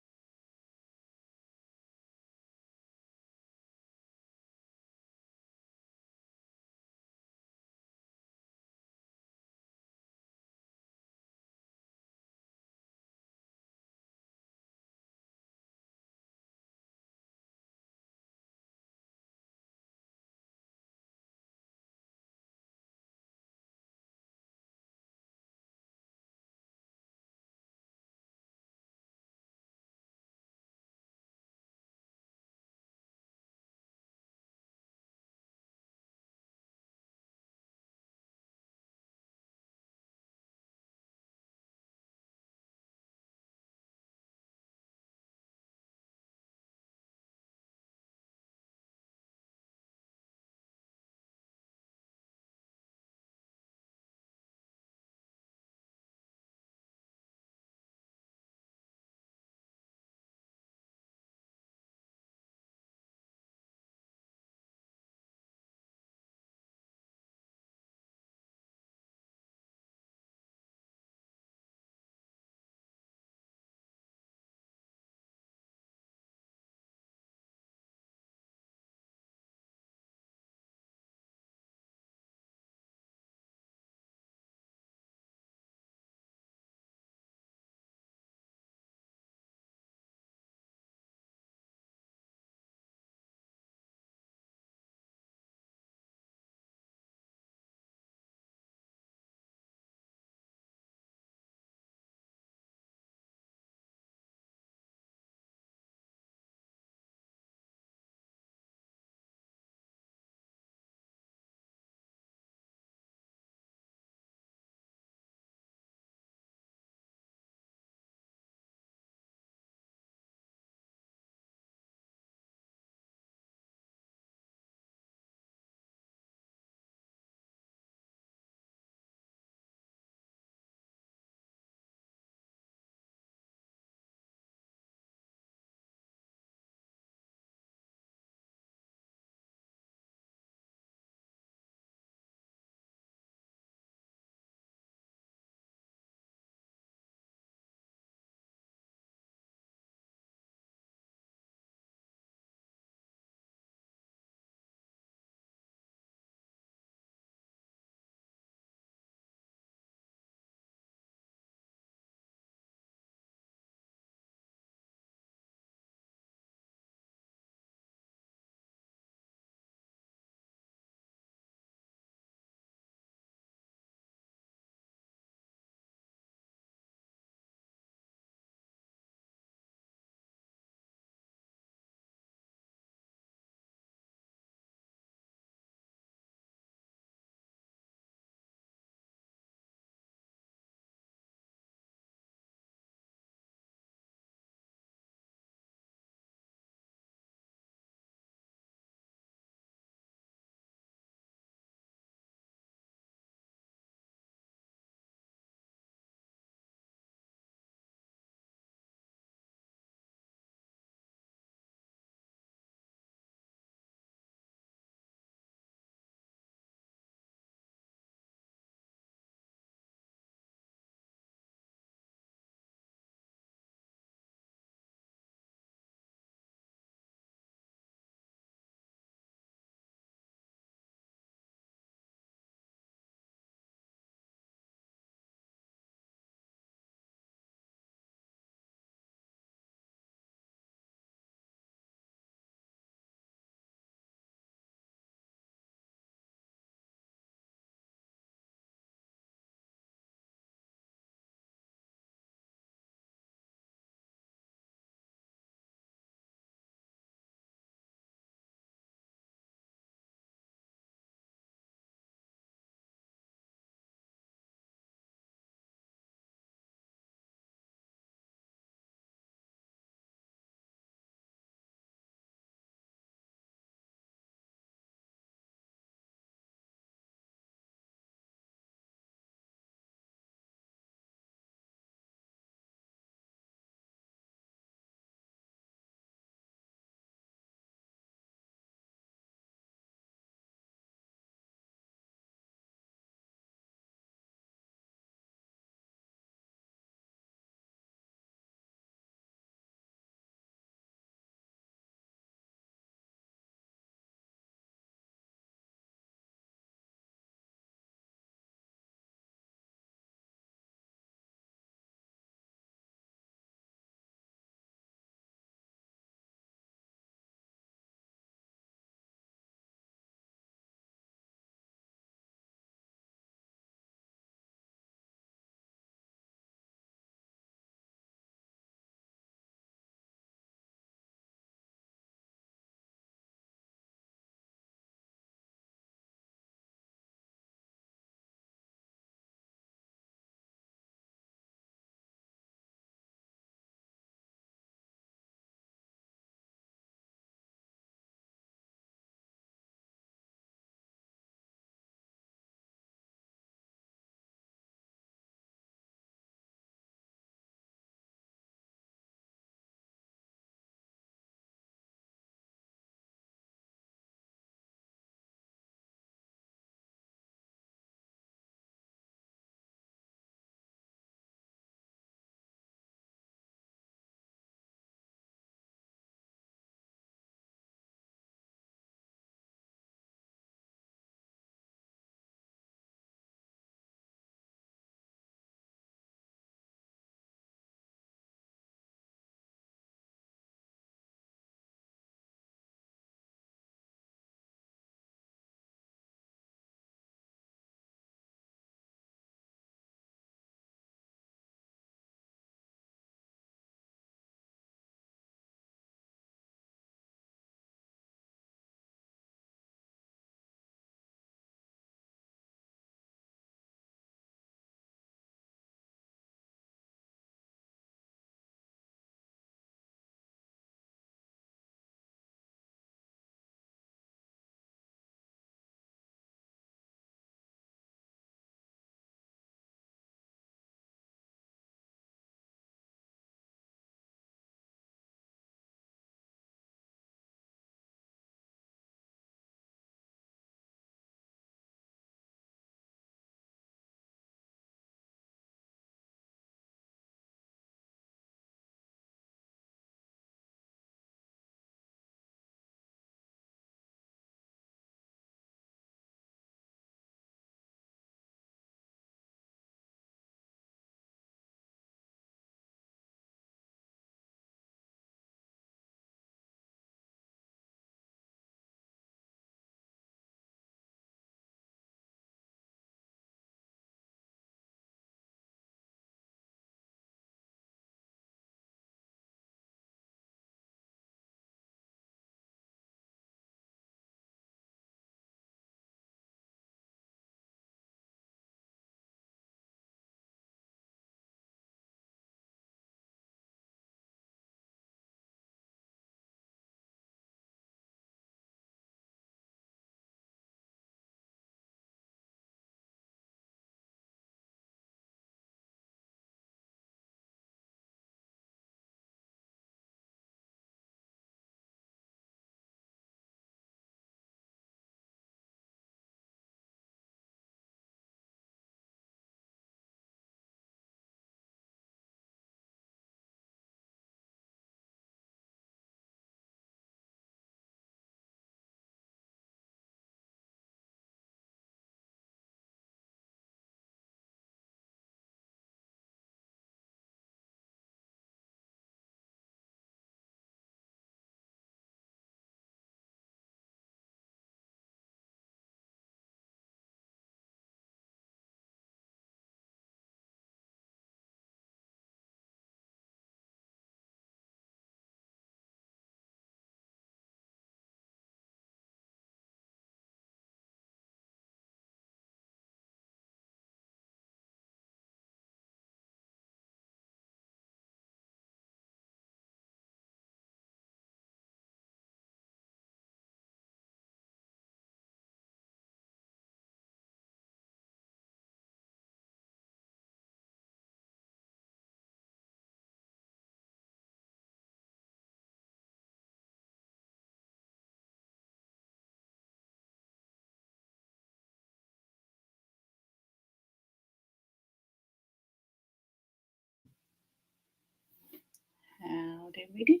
S1: did we do?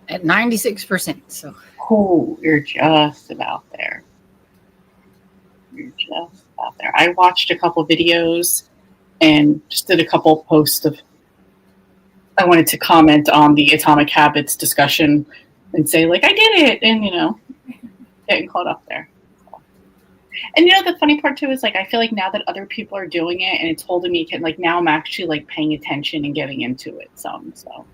S2: At 96%. So
S1: Oh, you're just about there. You're just about there. I watched a couple videos and just did a couple posts of. I wanted to comment on the Atomic Habits discussion and say, like, I did it, and getting caught up there. And the funny part too is, like, I feel like now that other people are doing it and it's holding me, like, now I'm actually like paying attention and getting into it some. So,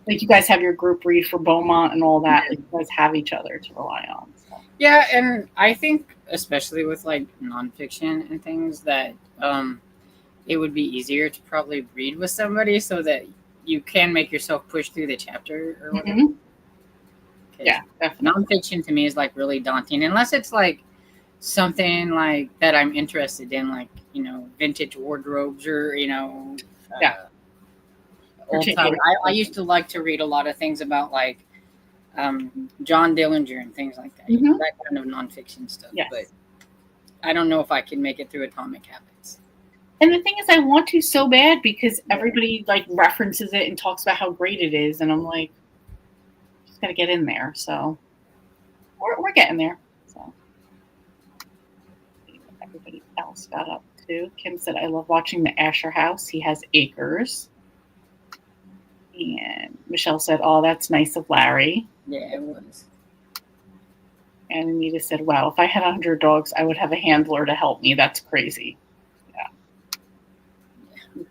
S1: like, you guys have your group read for Beaumont and all that. Like, you guys have each other to rely on. So.
S2: Yeah, and I think especially with like nonfiction and things that it would be easier to probably read with somebody so that you can make yourself push through the chapter or whatever.
S1: Mm-hmm. Yeah, definitely.
S2: Nonfiction to me is like really daunting unless it's like something like that I'm interested in, like vintage wardrobes or old time. I used to like to read a lot of things about like John Dillinger and things like that.
S1: Mm-hmm.
S2: That kind of nonfiction stuff.
S1: Yes.
S2: But I don't know if I can make it through Atomic Habits.
S1: And the thing is, I want to so bad because everybody like references it and talks about how great it is, and I'm like, just gotta get in there. So we're getting there. So everybody else got up too. Kim said, "I love watching the Asher House. He has acres." And Michelle said, "Oh, that's nice of Larry."
S2: Yeah, it was.
S1: And Anita said, "Wow, if I had 100 dogs, I would have a handler to help me. That's crazy."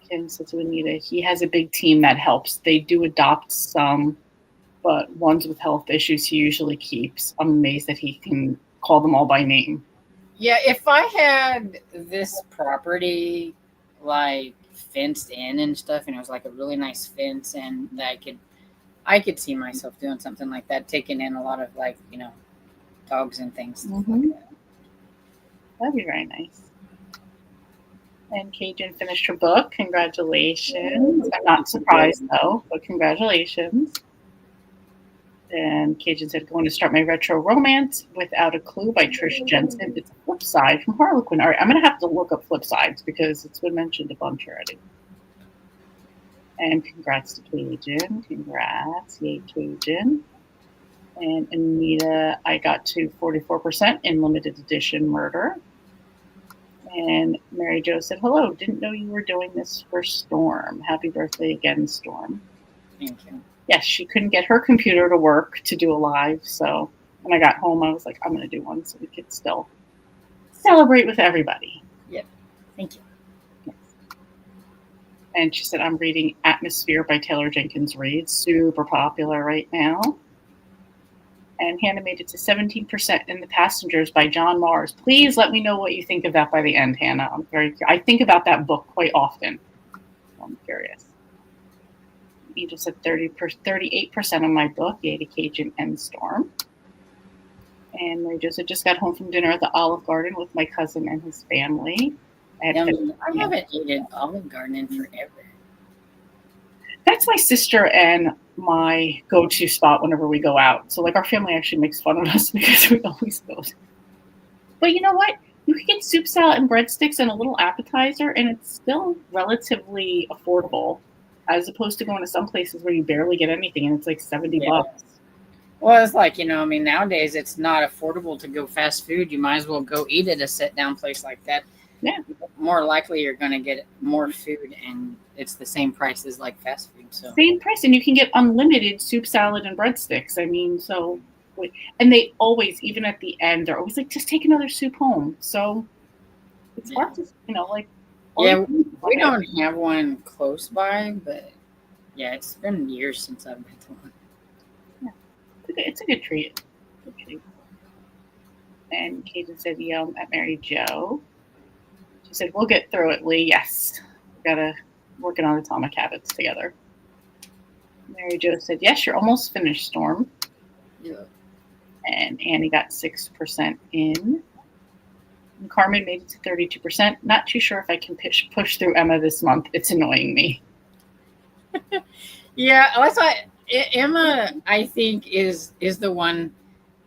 S1: Kim said to Anita, he has a big team that helps. They do adopt some, but ones with health issues he usually keeps. I'm amazed that he can call them all by name.
S2: Yeah, if I had this property like fenced in and stuff, and it was like a really nice fence, and that I could see myself doing something like that, taking in a lot of like dogs and things.
S1: Mm-hmm. Like that'd be very nice. And Cajun finished her book. Congratulations. I'm not surprised, though, but congratulations. And Cajun said, going to start my retro romance, Without a Clue by Trish Jensen. It's a flip side from Harlequin. All right, I'm going to have to look up flip sides because it's been mentioned a bunch already. And congrats to Cajun. Congrats. Yay, Cajun. And Anita, I got to 44% in limited edition Murder. And Mary Jo said, hello, didn't know you were doing this for Storm. Happy birthday again, Storm.
S2: Thank you.
S1: Yes, she couldn't get her computer to work to do a live. So when I got home, I was like, I'm going to do one so we could still celebrate with everybody.
S2: Yep. Thank you.
S1: Yes. And she said, I'm reading Atmosphere by Taylor Jenkins Reid. Super popular right now. And Hannah made it to 17% in The Passengers by John Mars. Please let me know what you think of that by the end, Hannah. I think about that book quite often. I'm curious. You just said 38% of my book, Yay to Cajun and Storm. And Mary Joseph just got home from dinner at the Olive Garden with my cousin and his family.
S2: I haven't eaten Olive Garden in forever.
S1: That's my sister and my go-to spot whenever we go out. So, like, our family actually makes fun of us because we always go. But you know what? You can get soup, salad, and breadsticks and a little appetizer, and it's still relatively affordable, as opposed to going to some places where you barely get anything, and it's like $70.
S2: Well, it's like, nowadays it's not affordable to go fast food. You might as well go eat at a sit-down place like that.
S1: Yeah.
S2: More likely you're going to get more food, and it's the same price as like fast food. So
S1: same price, and you can get unlimited soup, salad, and breadsticks. I mean, and they always, even at the end, they're always like, just take another soup home. So it's hard to, like.
S2: Yeah, we don't have one close by, but yeah, it's been years since I've been to one.
S1: Yeah, it's a good treat. And Cajun said, yum at Mary Jo. She said, we'll get through it, Lee. Yes. We gotta working on Atomic Habits together. Mary Jo said, yes, you're almost finished, Storm.
S2: Yeah.
S1: And Annie got 6% in. And Carmen made it to 32%. Not too sure if I can push through Emma this month. It's annoying me.
S2: Yeah, that's why Emma, I think, is the one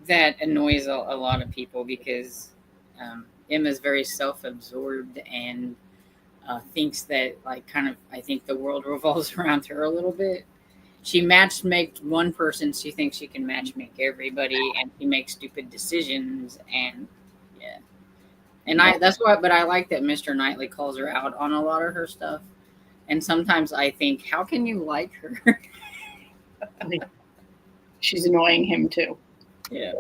S2: that annoys a lot of people because Emma's very self-absorbed, and thinks that like kind of I think the world revolves around her a little bit. She matchmakes one person. She thinks she can matchmake everybody, and she makes stupid decisions. And yeah, and I that's why. But I like that Mr. Knightley calls her out on a lot of her stuff. And sometimes I think, how can you like her?
S1: She's annoying him too.
S2: Yeah.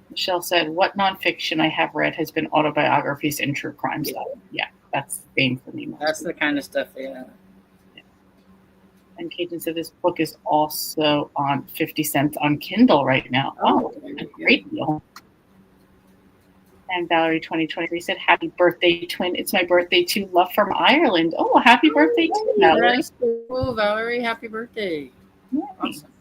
S1: Michelle said, "What nonfiction I have read has been autobiographies and true crime stuff." Yeah, that's the same for me.
S2: That's the kind of stuff. Yeah.
S1: And Cajun said this book is also on 50 cents on Kindle right now. Oh, a great deal. And Valerie 2023 said, "Happy birthday, twin. It's my birthday too. Love from Ireland." Oh, happy birthday to Valerie.
S2: That's cool, Valerie. Happy birthday.
S1: Yeah.
S2: Awesome.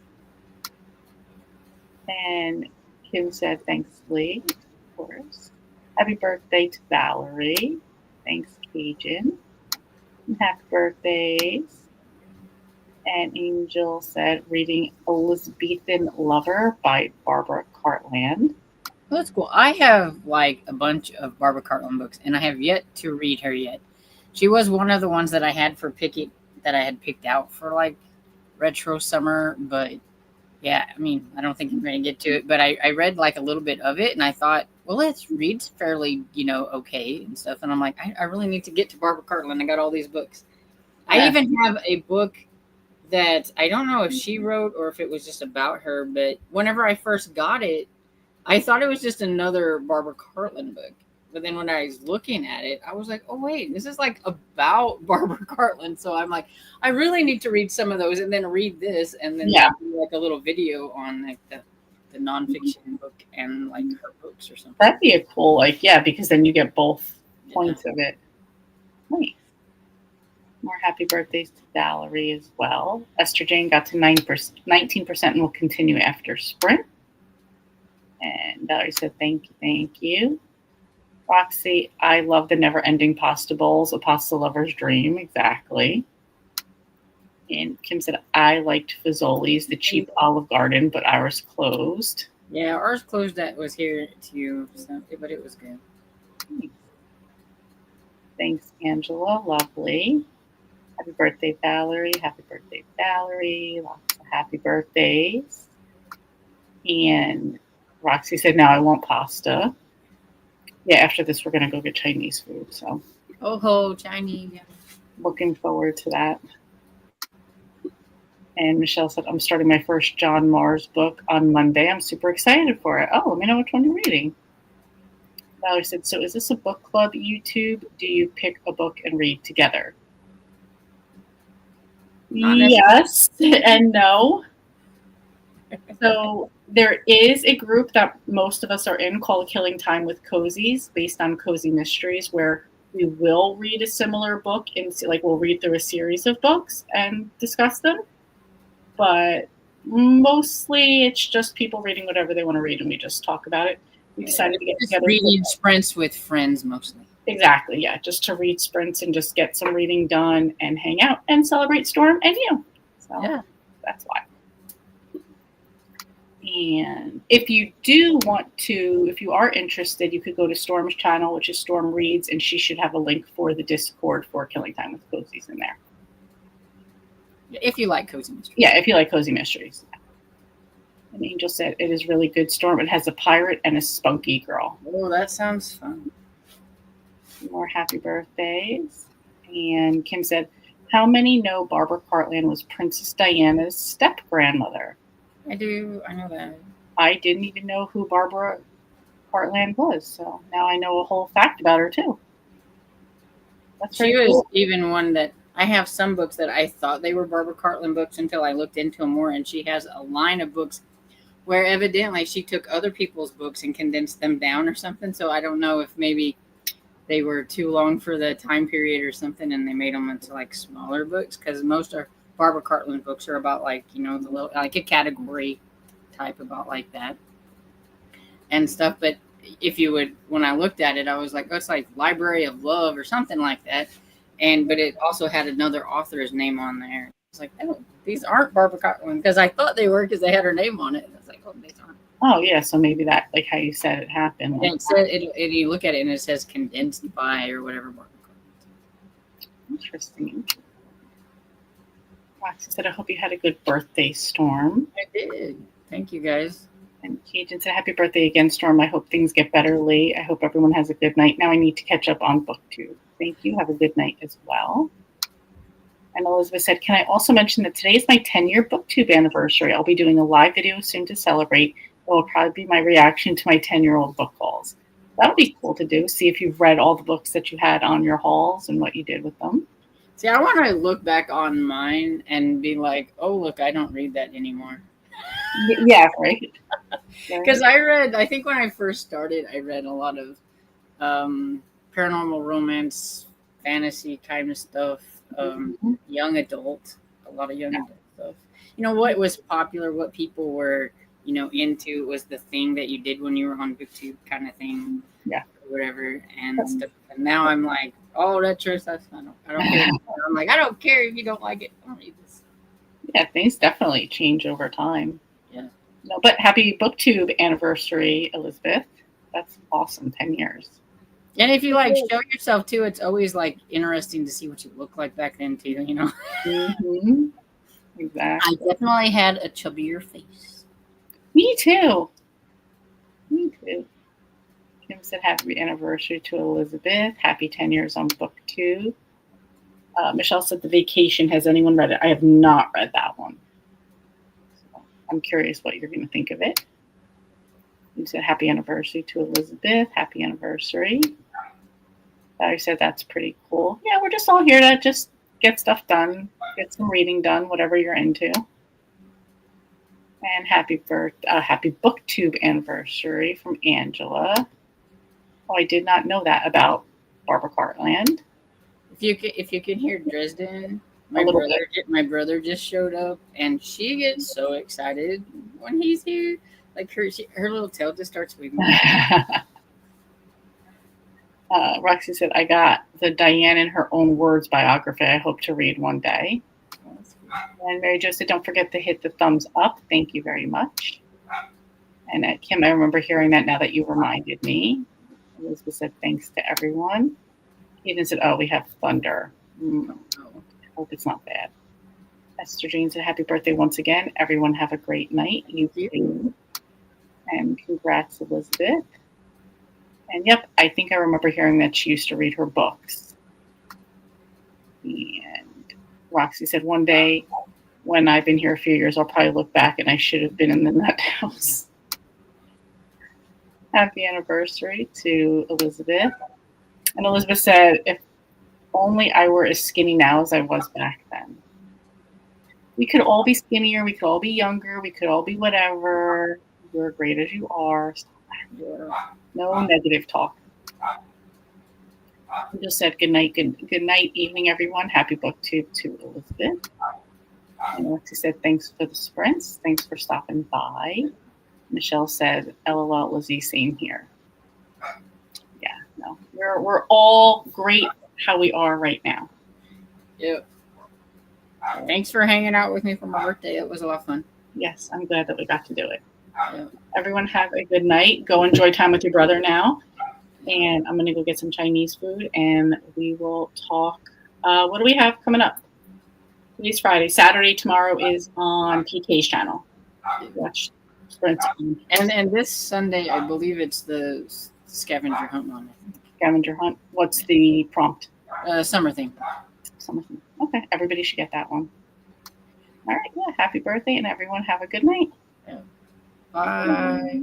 S1: And Kim said, "Thanks, Lee." Of course. Happy birthday to Valerie. Thanks, Cajun. And happy birthdays. And Angel said, reading Elizabethan Lover by Barbara Cartland.
S2: Well, that's cool. I have like a bunch of Barbara Cartland books, and I have yet to read her yet. She was one of the ones that I had that I had picked out for like retro summer, but yeah, I mean, I don't think I'm going to get to it, but I read like a little bit of it, and I thought, well, it reads fairly, okay and stuff. And I'm like, I really need to get to Barbara Cartland. I got all these books. I even have a book that I don't know if she wrote or if it was just about her, but whenever I first got it, I thought it was just another Barbara Cartland book. But then when I was looking at it, I was like, oh, wait, this is like about Barbara Cartland. So I'm like, I really need to read some of those and then read this and then do like a little video on like the nonfiction book and like her books or something.
S1: That'd be a cool, because then you get both points of it. Nice. More happy birthdays to Valerie as well. Esther Jane got to 19% and will continue after sprint. And Valerie said, thank you. Roxy, I love the never-ending pasta bowls, a pasta lover's dream. Exactly. And Kim said, I liked Fazoli's, the cheap Olive Garden, but ours closed.
S2: Yeah, ours closed. That was here too, so, but it was good.
S1: Thanks, Angela. Lovely. Happy birthday, Valerie. Happy birthday, Valerie. Lots of happy birthdays. And Roxy said, now I want pasta. Yeah, after this, we're going to go get Chinese food. So,
S2: Chinese.
S1: Looking forward to that. And Michelle said, I'm starting my first John Mars book on Monday. I'm super excited for it. Oh, let me know which one you're reading. Valerie said, so is this a book club YouTube? Do you pick a book and read together? Yes and no. So there is a group that most of us are in called Killing Time with Cozies, based on Cozy Mysteries, where we will read a similar book and we'll read through a series of books and discuss them. But mostly it's just people reading whatever they want to read and we just talk about it. We decided to get together.
S2: Reading sprints with friends mostly.
S1: Exactly, yeah. Just to read sprints and just get some reading done and hang out and celebrate Storm and you. So yeah, that's why. And if you are interested, you could go to Storm's channel, which is Storm Reads, and she should have a link for the Discord for Killing Time with Cozies in there.
S2: If you like Cozy Mysteries.
S1: Yeah, if you like Cozy Mysteries. And Angel said, it is really good, Storm. It has a pirate and a spunky girl.
S2: Oh, that sounds fun.
S1: More happy birthdays. And Kim said, how many know Barbara Cartland was Princess Diana's step-grandmother?
S2: I do. I know that.
S1: I didn't even know who Barbara Cartland was, so now I know a whole fact about her, too. That's
S2: she was even one that I have some books that I thought they were Barbara Cartland books until I looked into them more, and she has a line of books where evidently she took other people's books and condensed them down or something, so I don't know if maybe they were too long for the time period or something, and they made them into like smaller books, because most of Barbara Cartland books are about like, the little, like a category type about like that and stuff. But when I looked at it, I was like, oh, it's like Library of Love or something like that. But it also had another author's name on there. It's like, oh, these aren't Barbara Cartland, because I thought they were because they had her name on it. And I was like, oh, these aren't.
S1: Oh, yeah. So maybe that, like how you said it happened.
S2: And it said, you look at it and it says condensed by or whatever.
S1: Interesting. Roxy said, I hope you had a good birthday, Storm.
S2: I did. Thank you, guys.
S1: And Cajun said, happy birthday again, Storm. I hope things get better late. I hope everyone has a good night. Now I need to catch up on BookTube. Thank you. Have a good night as well. And Elizabeth said, can I also mention that today is my 10-year BookTube anniversary. I'll be doing a live video soon to celebrate. It will probably be my reaction to my 10-year-old book hauls. That would be cool to do. See if you've read all the books that you had on your hauls and what you did with them.
S2: See, I want to look back on mine and be like, oh, look, I don't read that anymore.
S1: Yeah, right.
S2: Because I think when I first started, I read a lot of paranormal romance, fantasy kind of stuff, young adult, a lot of young adult stuff. You know, what was popular, what people were, you know, into was the thing that you did when you were on BookTube kind of thing.
S1: Yeah.
S2: Or whatever. And stuff. And now I'm like, oh, that's your stuff. I don't care. I'm like, I don't care if you don't like it. I don't read this.
S1: Yeah, things definitely change over time.
S2: Yeah.
S1: No, but happy BookTube anniversary, Elizabeth. That's awesome. 10 years.
S2: And if you like show yourself too, it's always like interesting to see what you look like back then too, you know.
S1: Mm-hmm. Exactly.
S2: I definitely had a chubbier face.
S1: Me too. Me too. Kim said happy anniversary to Elizabeth. Happy 10 years on BookTube. Michelle said The Vacation. Has anyone read it? I have not read that one. So I'm curious what you're going to think of it. You said happy anniversary to Elizabeth. Happy anniversary. I said that's pretty cool. Yeah, we're just all here to just get stuff done, get some reading done, whatever you're into. And happy BookTube anniversary from Angela. Oh, I did not know that about Barbara Cartland.
S2: If you can hear Dresden, my brother just showed up, and she gets so excited when he's here. Like her little tail just starts wiggling.
S1: Roxy said, I got the Diane in Her Own Words biography I hope to read one day. And Mary Jo said, don't forget to hit the thumbs up. Thank you very much. And Kim, I remember hearing that now that you reminded me. Elizabeth said, thanks to everyone. Eden said, oh, we have thunder. Hope it's not bad. Esther Jean said, happy birthday once again. Everyone have a great night. You too. And congrats, Elizabeth. And yep, I think I remember hearing that she used to read her books. And Roxy said, one day when I've been here a few years, I'll probably look back and I should have been in the nut house. Happy anniversary to Elizabeth. And Elizabeth said, if only I were as skinny now as I was back then. We could all be skinnier. We could all be younger. We could all be whatever. You're great as you are. No negative talk. I just said good night, good night, evening, everyone. Happy BookTube to Elizabeth. And Alexi said, thanks for the sprints. Thanks for stopping by. Michelle said, LOL, Lizzie, same here. Yeah, no, we're all great how we are right now.
S2: Yep. Thanks for hanging out with me for my birthday. It was a lot of fun.
S1: Yes, I'm glad that we got to do it.
S2: Yeah.
S1: Everyone have a good night. Go enjoy time with your brother now. And I'm going to go get some Chinese food, and we will talk. What do we have coming up? Today's Friday. Saturday, tomorrow is on PK's channel. Watch Sprint.
S2: And this Sunday, I believe it's the scavenger hunt one.
S1: Scavenger hunt. What's the prompt?
S2: Summer theme.
S1: Summer theme. Okay, everybody should get that one. All right, yeah, happy birthday, and everyone have a good night.
S2: Yeah. Bye.